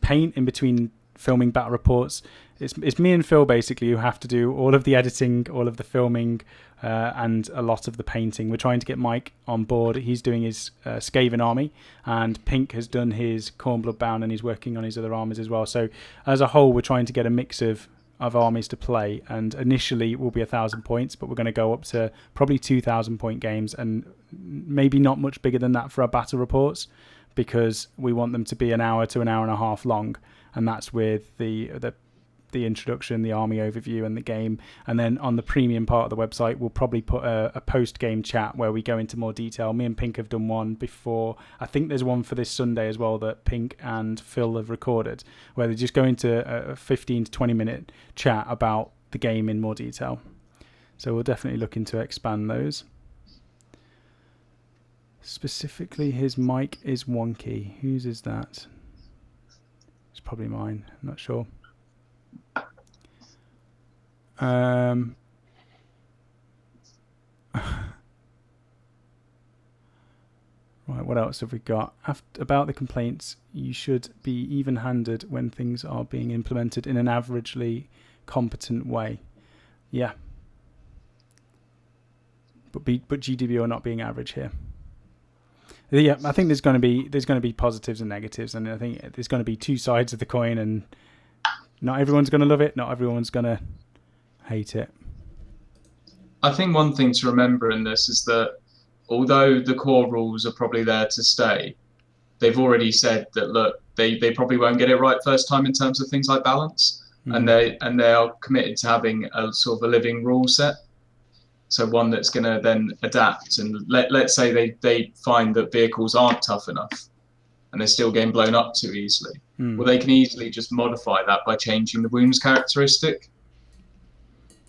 paint in between filming battle reports. It's me and Phil basically who have to do all of the editing, all of the filming, and a lot of the painting. We're trying to get Mike on board. He's doing his Skaven army, and Pink has done his Khorne Bloodbound, and he's working on his other armies as well. So as a whole, we're trying to get a mix of armies to play, and initially it will be 1,000 points, but we're going to go up to probably 2,000 point games, and maybe not much bigger than that for our battle reports, because we want them to be an hour to an hour and a half long, and that's with the the introduction, the army overview, and the game. And then on the premium part of the website, we'll probably put a post-game chat where we go into more detail. Me and Pink have done one before. I think there's one for this Sunday as well that Pink and Phil have recorded, where they just go into a 15 to 20 minute chat about the game in more detail. So we'll definitely look into expand those. Specifically, his mic is wonky. Whose is that? It's probably mine. I'm not sure. Right, what else have we got? About the complaints, you should be even-handed when things are being implemented in an averagely competent way. Yeah. But GDB are not being average here. Yeah, I think there's going to be positives and negatives, and I think there's going to be two sides of the coin, and not everyone's going to love it, not everyone's going to hate it. I think one thing to remember in this is that although the core rules are probably there to stay, they've already said that look, they probably won't get it right first time in terms of things like balance, and they are committed to having a sort of a living rule set. So one that's going to then adapt, and let's say they find that vehicles aren't tough enough and they're still getting blown up too easily. Well, they can easily just modify that by changing the wounds characteristic.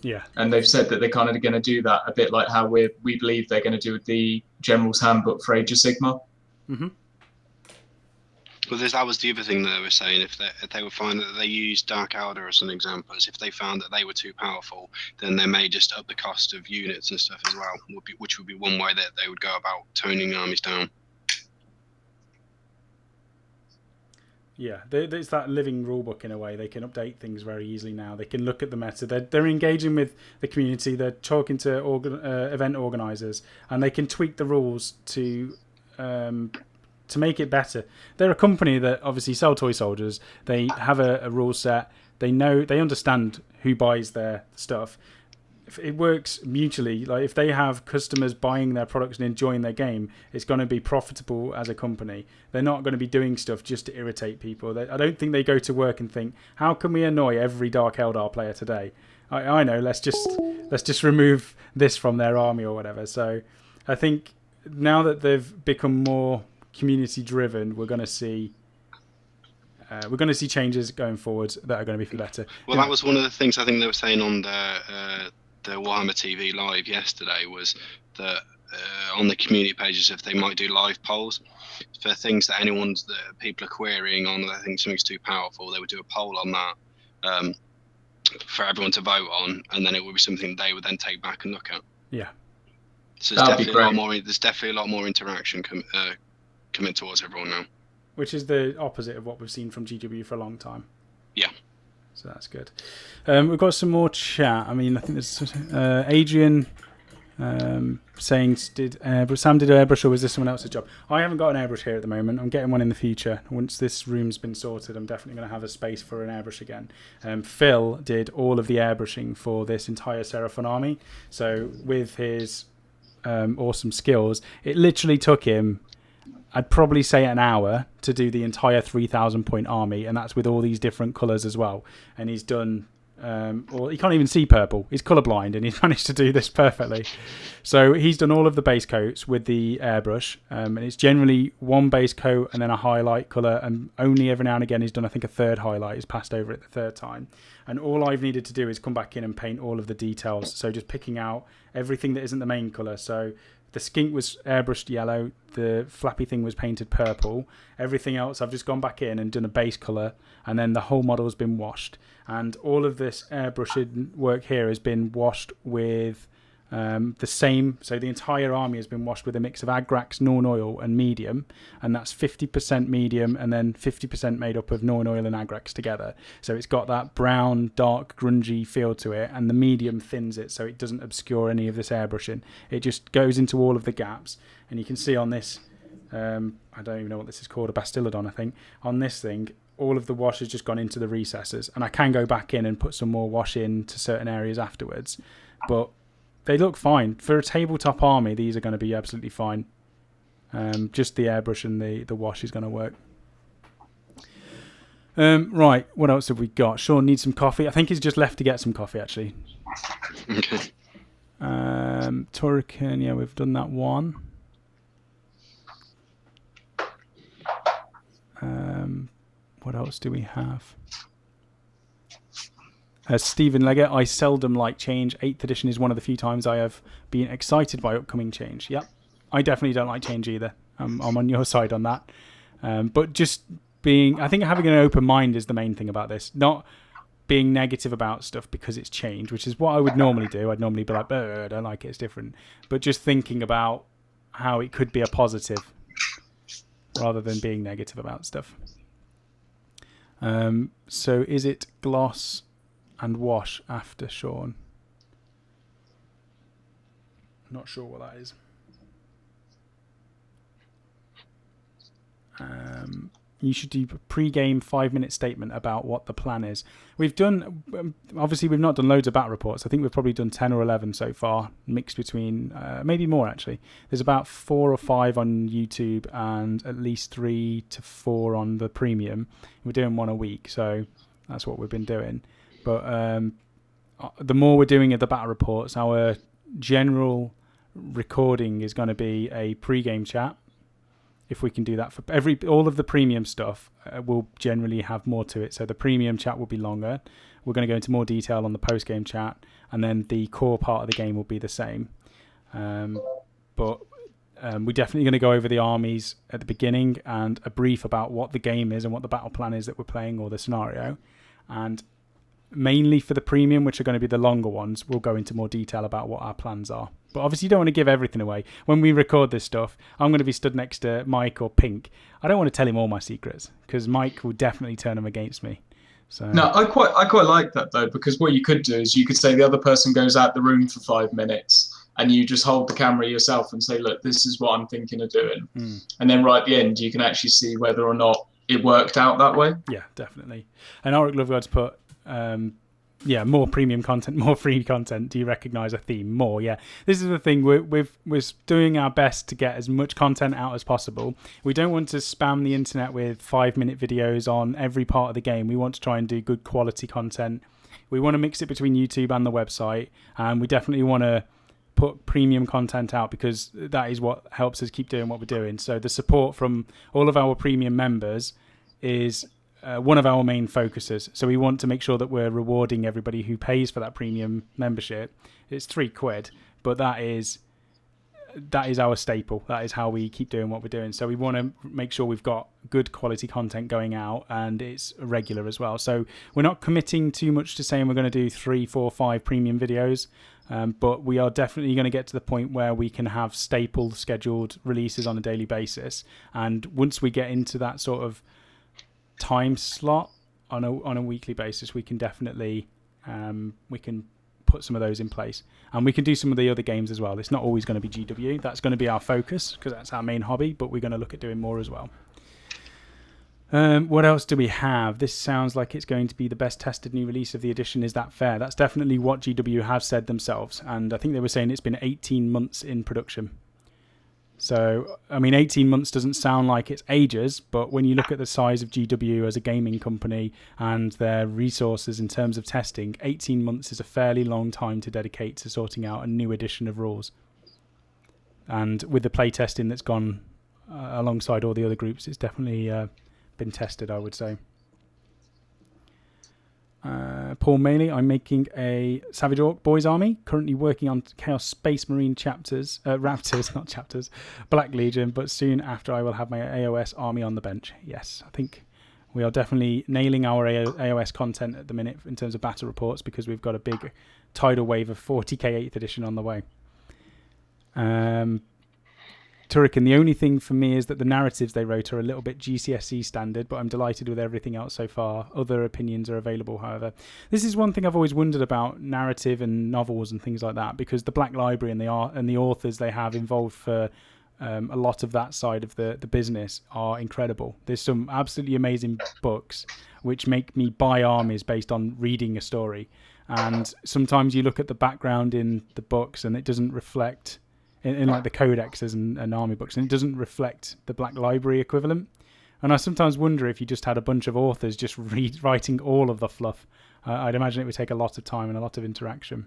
Yeah. And they've said that they're kind of going to do that a bit like how we believe they're going to do with the General's Handbook for Age of Sigmar. Mm-hmm. Well, that was the other thing that they were saying. If they would find that they used Dark Elder as an example, if they found that they were too powerful, then they may just up the cost of units and stuff as well, which would be one way that they would go about toning armies down. Yeah, there's that living rulebook in a way. They can update things very easily now. They can look at the meta. They're engaging with the community. They're talking to event organisers, and they can tweak the rules to make it better. They're a company that obviously sell toy soldiers. They have a rule set. They understand who buys their stuff. If it works mutually, like if they have customers buying their products and enjoying their game, it's going to be profitable as a company. They're not going to be doing stuff just to irritate people. I don't think they go to work and think, how can we annoy every Dark Eldar player today? I know, let's just remove this from their army or whatever. So I think now that they've become more community driven, we're going to see changes going forward that are going to be for the better. Well, that was one of the things I think they were saying on the Warhammer TV live yesterday, was that on the community pages, if they might do live polls for things that people are querying on, I think something's too powerful, they would do a poll on that for everyone to vote on, and then it would be something they would then take back and look at. Yeah. So there's definitely a lot more interaction coming towards everyone now. Which is the opposite of what we've seen from GW for a long time. Yeah. So that's good. We've got some more chat. I mean, I think there's Adrian saying, Sam did airbrush, or was this someone else's job? I haven't got an airbrush here at the moment. I'm getting one in the future. Once this room's been sorted, I'm definitely going to have a space for an airbrush again. Phil did all of the airbrushing for this entire Seraphon army. So with his awesome skills, it literally took him, I'd probably say, an hour to do the entire 3,000 point army, and that's with all these different colours as well. And he's done, he can't even see purple. He's colourblind, and he's managed to do this perfectly. So he's done all of the base coats with the airbrush, and it's generally one base coat and then a highlight colour, and only every now and again he's done, I think, a third highlight. He's passed over it the third time. And all I've needed to do is come back in and paint all of the details. So just picking out everything that isn't the main colour. So the skink was airbrushed yellow, the flappy thing was painted purple. Everything else, I've just gone back in and done a base colour, and then the whole model has been washed. And all of this airbrushing work here has been washed with the same, so the entire army has been washed with a mix of Agrax, Norn Oil and medium, and that's 50% medium and then 50% made up of Norn Oil and Agrax together. So it's got that brown, dark, grungy feel to it, and the medium thins it so it doesn't obscure any of this airbrushing. It just goes into all of the gaps, and you can see on this, I don't even know what this is called, a Bastillodon, I think. On this thing, all of the wash has just gone into the recesses, and I can go back in and put some more wash into certain areas afterwards, but they look fine. For a tabletop army, these are going to be absolutely fine. Just the airbrush and the wash is going to work. Right, what else have we got? Sean needs some coffee. I think he's just left to get some coffee, actually. Okay. Turrican, yeah, we've done that one. What else do we have? Stephen Legger, I seldom like change. 8th edition is one of the few times I have been excited by upcoming change. Yep, I definitely don't like change either. I'm on your side on that. But just I think having an open mind is the main thing about this. Not being negative about stuff because it's change, which is what I would normally do. I'd normally be like, I don't like it, it's different. But just thinking about how it could be a positive rather than being negative about stuff. So is it gloss and wash after Sean? Not sure what that is. You should do a pre-game 5-minute statement about what the plan is. We've done, obviously we've not done loads of battle reports. I think we've probably done 10 or 11 so far, mixed between, maybe more actually. There's about 4 or 5 on YouTube and at least 3 to 4 on the premium. We're doing one a week, so that's what we've been doing. But the more we're doing of the battle reports, our general recording is going to be a pre-game chat. If we can do that for all of the premium stuff, will generally have more to it. So the premium chat will be longer. We're going to go into more detail on the post-game chat, and then the core part of the game will be the same. But we're definitely going to go over the armies at the beginning and a brief about what the game is and what the battle plan is that we're playing, or the scenario. And mainly for the premium, which are going to be the longer ones, we'll go into more detail about what our plans are. But obviously you don't want to give everything away. When we record this stuff, I'm going to be stood next to Mike or Pink. I don't want to tell him all my secrets because Mike will definitely turn them against me. So No, I quite like that though, because what you could do is you could say the other person goes out the room for 5 minutes and you just hold the camera yourself and say, look, this is what I'm thinking of doing. And then right at the end, you can actually see whether or not it worked out that way. Yeah, definitely. And Auric Loveguard's put... more premium content, more free content. Do you recognise a theme? More, yeah. This is the thing. We're doing our best to get as much content out as possible. We don't want to spam the internet with 5-minute videos on every part of the game. We want to try and do good quality content. We want to mix it between YouTube and the website, and we definitely want to put premium content out because that is what helps us keep doing what we're doing. So the support from all of our premium members is one of our main focuses. So we want to make sure that we're rewarding everybody who pays for that premium membership. It's £3, but that is our staple. That is how we keep doing what we're doing. So we want to make sure we've got good quality content going out and it's regular as well. So we're not committing too much to saying we're going to do 3, 4, 5 premium videos, but we are definitely going to get to the point where we can have staple scheduled releases on a daily basis. And once we get into that sort of time slot on a weekly basis, we can definitely we can put some of those in place, and we can do some of the other games as well. It's not always going to be GW. That's going to be our focus because that's our main hobby, but we're going to look at doing more as well. What else do we have? This sounds like it's going to be the best tested new release of the edition. Is that fair? That's definitely what GW have said themselves, and I think they were saying it's been 18 months in production. So, I mean, 18 months doesn't sound like it's ages, but when you look at the size of GW as a gaming company and their resources in terms of testing, 18 months is a fairly long time to dedicate to sorting out a new edition of rules. And with the playtesting that's gone alongside all the other groups, it's definitely been tested, I would say. Paul Maley, I'm making a Savage Orc Boys Army, currently working on Chaos Space Marine Raptors, not chapters, Black Legion, but soon after I will have my AOS army on the bench. Yes, I think we are definitely nailing our AOS content at the minute in terms of battle reports because we've got a big tidal wave of 40k 8th edition on the way. Turrican, the only thing for me is that the narratives they wrote are a little bit GCSE standard, but I'm delighted with everything else so far. Other opinions are available, however. This is one thing I've always wondered about narrative and novels and things like that, because the Black Library and the authors they have involved for a lot of that side of the business are incredible. There's some absolutely amazing books which make me buy armies based on reading a story. And sometimes you look at the background in the books and it doesn't reflect... in like the codexes and army books, and it doesn't reflect the Black Library equivalent. And I sometimes wonder if you just had a bunch of authors just writing all of the fluff. I'd imagine it would take a lot of time and a lot of interaction.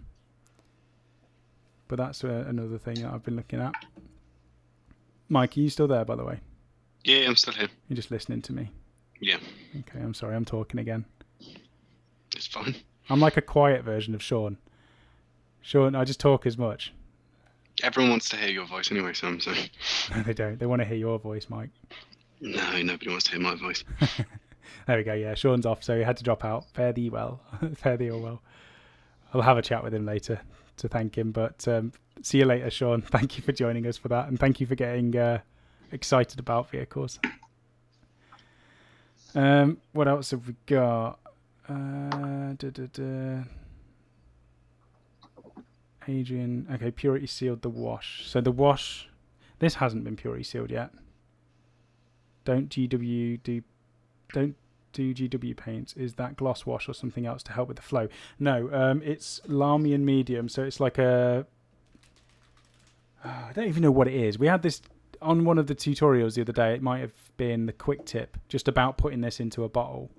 But that's another thing that I've been looking at. Mike, are you still there, by the way? Yeah, I'm still here. You're just listening to me? Yeah. Okay, I'm sorry, I'm talking again. It's fine. I'm like a quiet version of Sean. Sean, I just talk as much. Everyone wants to hear your voice anyway, Sam, so... No, they don't. They want to hear your voice, Mike. No, nobody wants to hear my voice. There we go, yeah. Sean's off, so he had to drop out. Fare thee well. Fare thee all well. I'll have a chat with him later to thank him, but see you later, Sean. Thank you for joining us for that, and thank you for getting excited about vehicles. What else have we got? Adrian, okay, purity sealed the wash. So the wash, this hasn't been purity sealed yet. Don't do GW paints. Is that gloss wash or something else to help with the flow? No, it's Larmian medium. So it's like a, I don't even know what it is. We had this on one of the tutorials the other day. It might have been the quick tip, just about putting this into a bottle.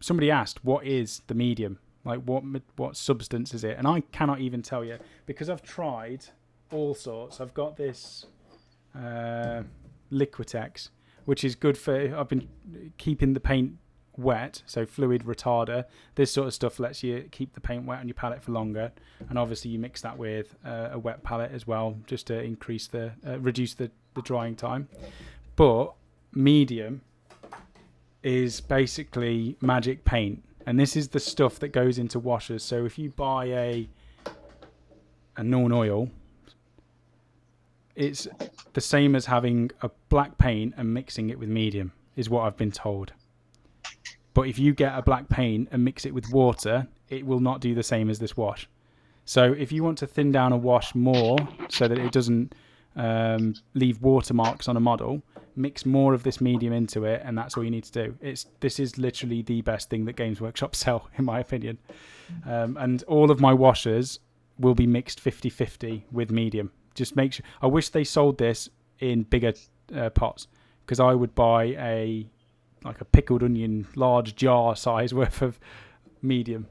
Somebody asked, what is the medium? Like what substance is it? And I cannot even tell you because I've tried all sorts. I've got this Liquitex, which is good for, I've been keeping the paint wet, so fluid retarder. This sort of stuff lets you keep the paint wet on your palette for longer, and obviously you mix that with a wet palette as well, just to increase the reduce the drying time. But medium is basically magic paint, and this is the stuff that goes into washers. So if you buy a non-oil, it's the same as having a black paint and mixing it with medium, is what I've been told. But if you get a black paint and mix it with water, it will not do the same as this wash. So if you want to thin down a wash more so that it doesn't leave watermarks on a model, mix more of this medium into it, and that's all you need to do. This is literally the best thing that Games Workshop sell, in my opinion. And all of my washers will be mixed 50-50 with medium. Just make sure. I wish they sold this in bigger pots, because I would buy a pickled onion large jar size worth of medium.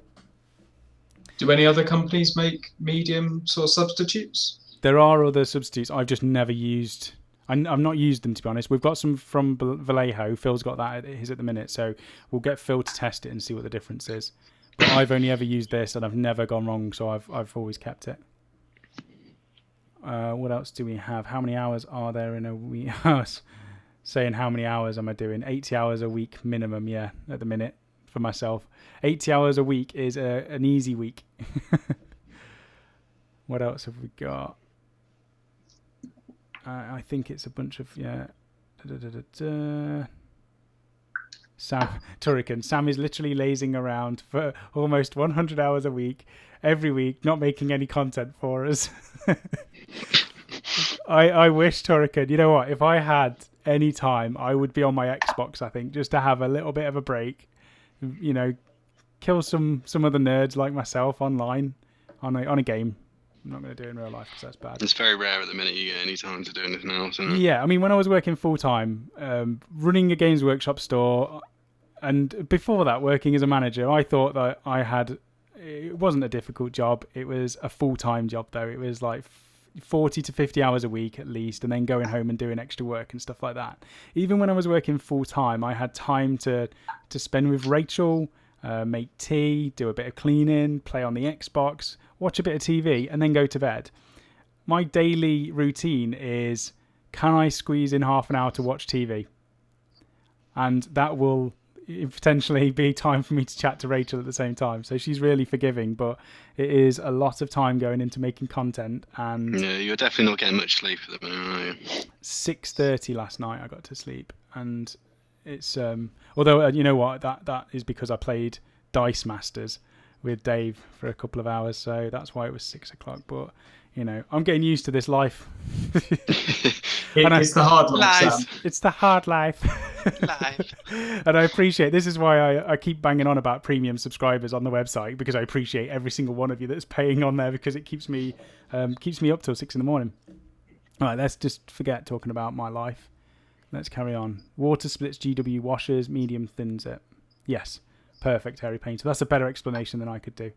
Do any other companies make medium sort of substitutes? There are other substitutes. I've just never used. I've not used them, to be honest. We've got some from Vallejo. Phil's got that at his at the minute, so we'll get Phil to test it and see what the difference is. But I've only ever used this, and I've never gone wrong, so I've always kept it. What else do we have? How many hours are there in a week? Saying how many hours am I doing? 80 hours a week minimum, yeah, at the minute for myself. 80 hours a week is an easy week. What else have we got? I think it's a bunch of, yeah. Sam Turrican. Sam is literally lazing around for almost 100 hours a week, every week, not making any content for us. I wish, Turrican. You know what? If I had any time, I would be on my Xbox, I think, just to have a little bit of a break. You know, kill some of the nerds like myself online on a game. I'm not going to do it in real life because that's bad. It's very rare at the minute you get any time to do anything else, isn't it? Yeah, I mean, when I was working full-time, running a Games Workshop store, and before that, working as a manager, I thought that it wasn't a difficult job. It was a full-time job, though. It was like 40 to 50 hours a week at least, and then going home and doing extra work and stuff like that. Even when I was working full-time, I had time to spend with Rachel, make tea, do a bit of cleaning, play on the Xbox, watch a bit of TV, and then go to bed. My daily routine is, can I squeeze in half an hour to watch TV? And that will potentially be time for me to chat to Rachel at the same time. So she's really forgiving, but it is a lot of time going into making content. And yeah, you're definitely not getting much sleep at the minute, are you? 6:30 last night I got to sleep, and it's although you know what, that is because I played Dice Masters with Dave for a couple of hours, so that's why it was 6 o'clock. But you know, I'm getting used to this life. It's the hard life, Sam. It's the hard life. And I appreciate, this is why I keep banging on about premium subscribers on the website, because I appreciate every single one of you that's paying on there, because it keeps me up till 6 a.m. All right, let's just forget talking about my life. Let's carry on. Water splits GW washers, medium thins it. Yes, perfect, Hairy Painter. That's a better explanation than I could do.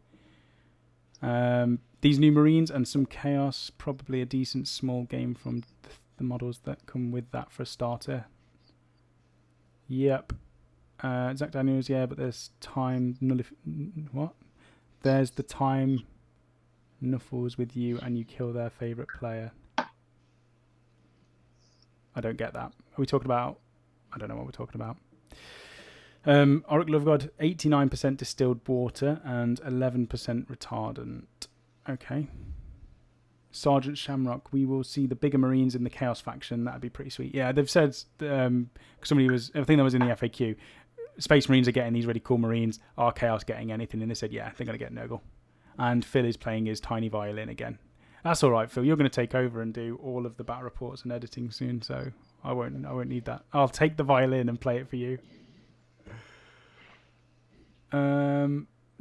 These new Marines and some Chaos, probably a decent small game from the models that come with that for a starter. Yep. Zach Daniels, yeah, but there's time what? There's the time Nuffles with you and you kill their favourite player. I don't get that. Are we talking about... I don't know what we're talking about. Oracle of God, 89% distilled water and 11% retardant. Okay. Sergeant Shamrock, we will see the bigger Marines in the Chaos faction. That'd be pretty sweet. Yeah, they've said... somebody was... I think that was in the FAQ. Space Marines are getting these really cool Marines. Are Chaos getting anything? And they said, yeah, they're going to get Nurgle. And Phil is playing his tiny violin again. That's all right, Phil. You're going to take over and do all of the battle reports and editing soon, so I won't need that. I'll take the violin and play it for you.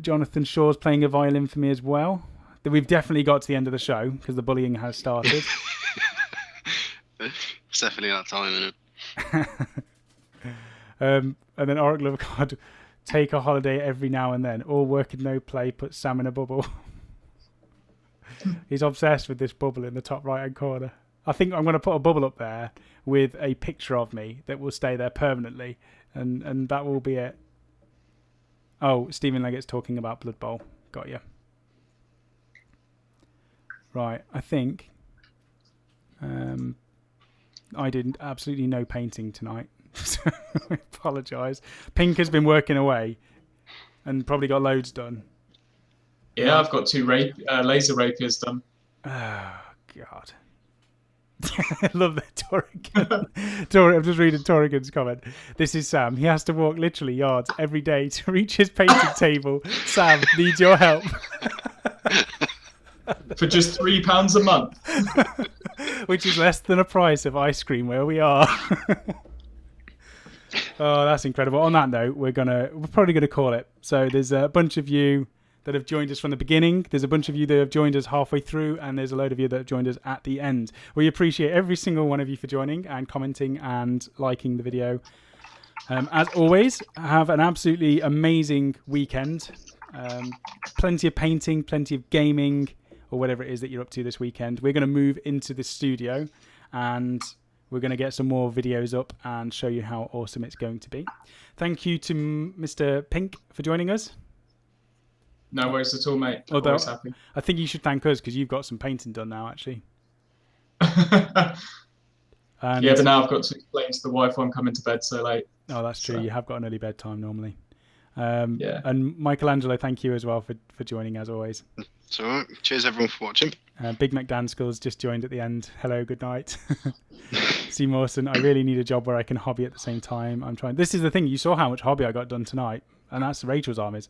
Jonathan Shaw's playing a violin for me as well. We've definitely got to the end of the show because the bullying has started. It's definitely that time, isn't it? And then Oracle of God, take a holiday every now and then. All work and no play, put Sam in a bubble. He's obsessed with this bubble in the top right-hand corner. I think I'm going to put a bubble up there with a picture of me that will stay there permanently, and that will be it. Oh, Stephen Leggett's talking about Blood Bowl. Got you. Right, I think I did absolutely no painting tonight, so I apologise. Pink has been working away and probably got loads done. Yeah, I've got 2 laser rapiers done. Oh, God. I love that Torrigan. I'm just reading Torrigan's comment. This is Sam. He has to walk literally yards every day to reach his painting table. Sam needs your help. For just £3 a month. Which is less than a price of ice cream where we are. Oh, that's incredible. On that note, we're probably gonna call it. So there's a bunch of you that have joined us from the beginning. There's a bunch of you that have joined us halfway through, and there's a load of you that have joined us at the end. We appreciate every single one of you for joining and commenting and liking the video. As always, have an absolutely amazing weekend. Plenty of painting, plenty of gaming, or whatever it is that you're up to this weekend. We're going to move into the studio, and we're going to get some more videos up and show you how awesome it's going to be. Thank you to Mr. Pink for joining us. No worries at all, mate. Although, always happy. I think you should thank us because you've got some painting done now, actually. And yeah, but now I've got to explain to the wife I'm coming to bed so late. Oh, that's true. So. You have got an early bedtime normally. Yeah. And Michelangelo, thank you as well for joining, as always. It's all right. Cheers, everyone, for watching. Big McDanskull's just joined at the end. Hello, good night. C. Mawson, I really need a job where I can hobby at the same time. I'm trying. This is the thing. You saw how much hobby I got done tonight, and that's Rachel's armies.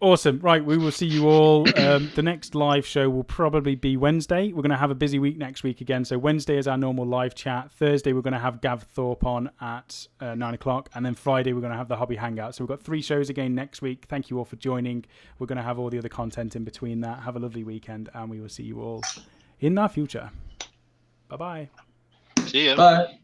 Awesome. Right, we will see you all. The next live show will probably be Wednesday. We're going to have a busy week next week again. So Wednesday is our normal live chat. Thursday, we're going to have Gav Thorpe on at 9 o'clock. And then Friday, we're going to have the Hobby Hangout. So we've got 3 shows again next week. Thank you all for joining. We're going to have all the other content in between that. Have a lovely weekend, and we will see you all in our future. Bye-bye. See ya. Bye.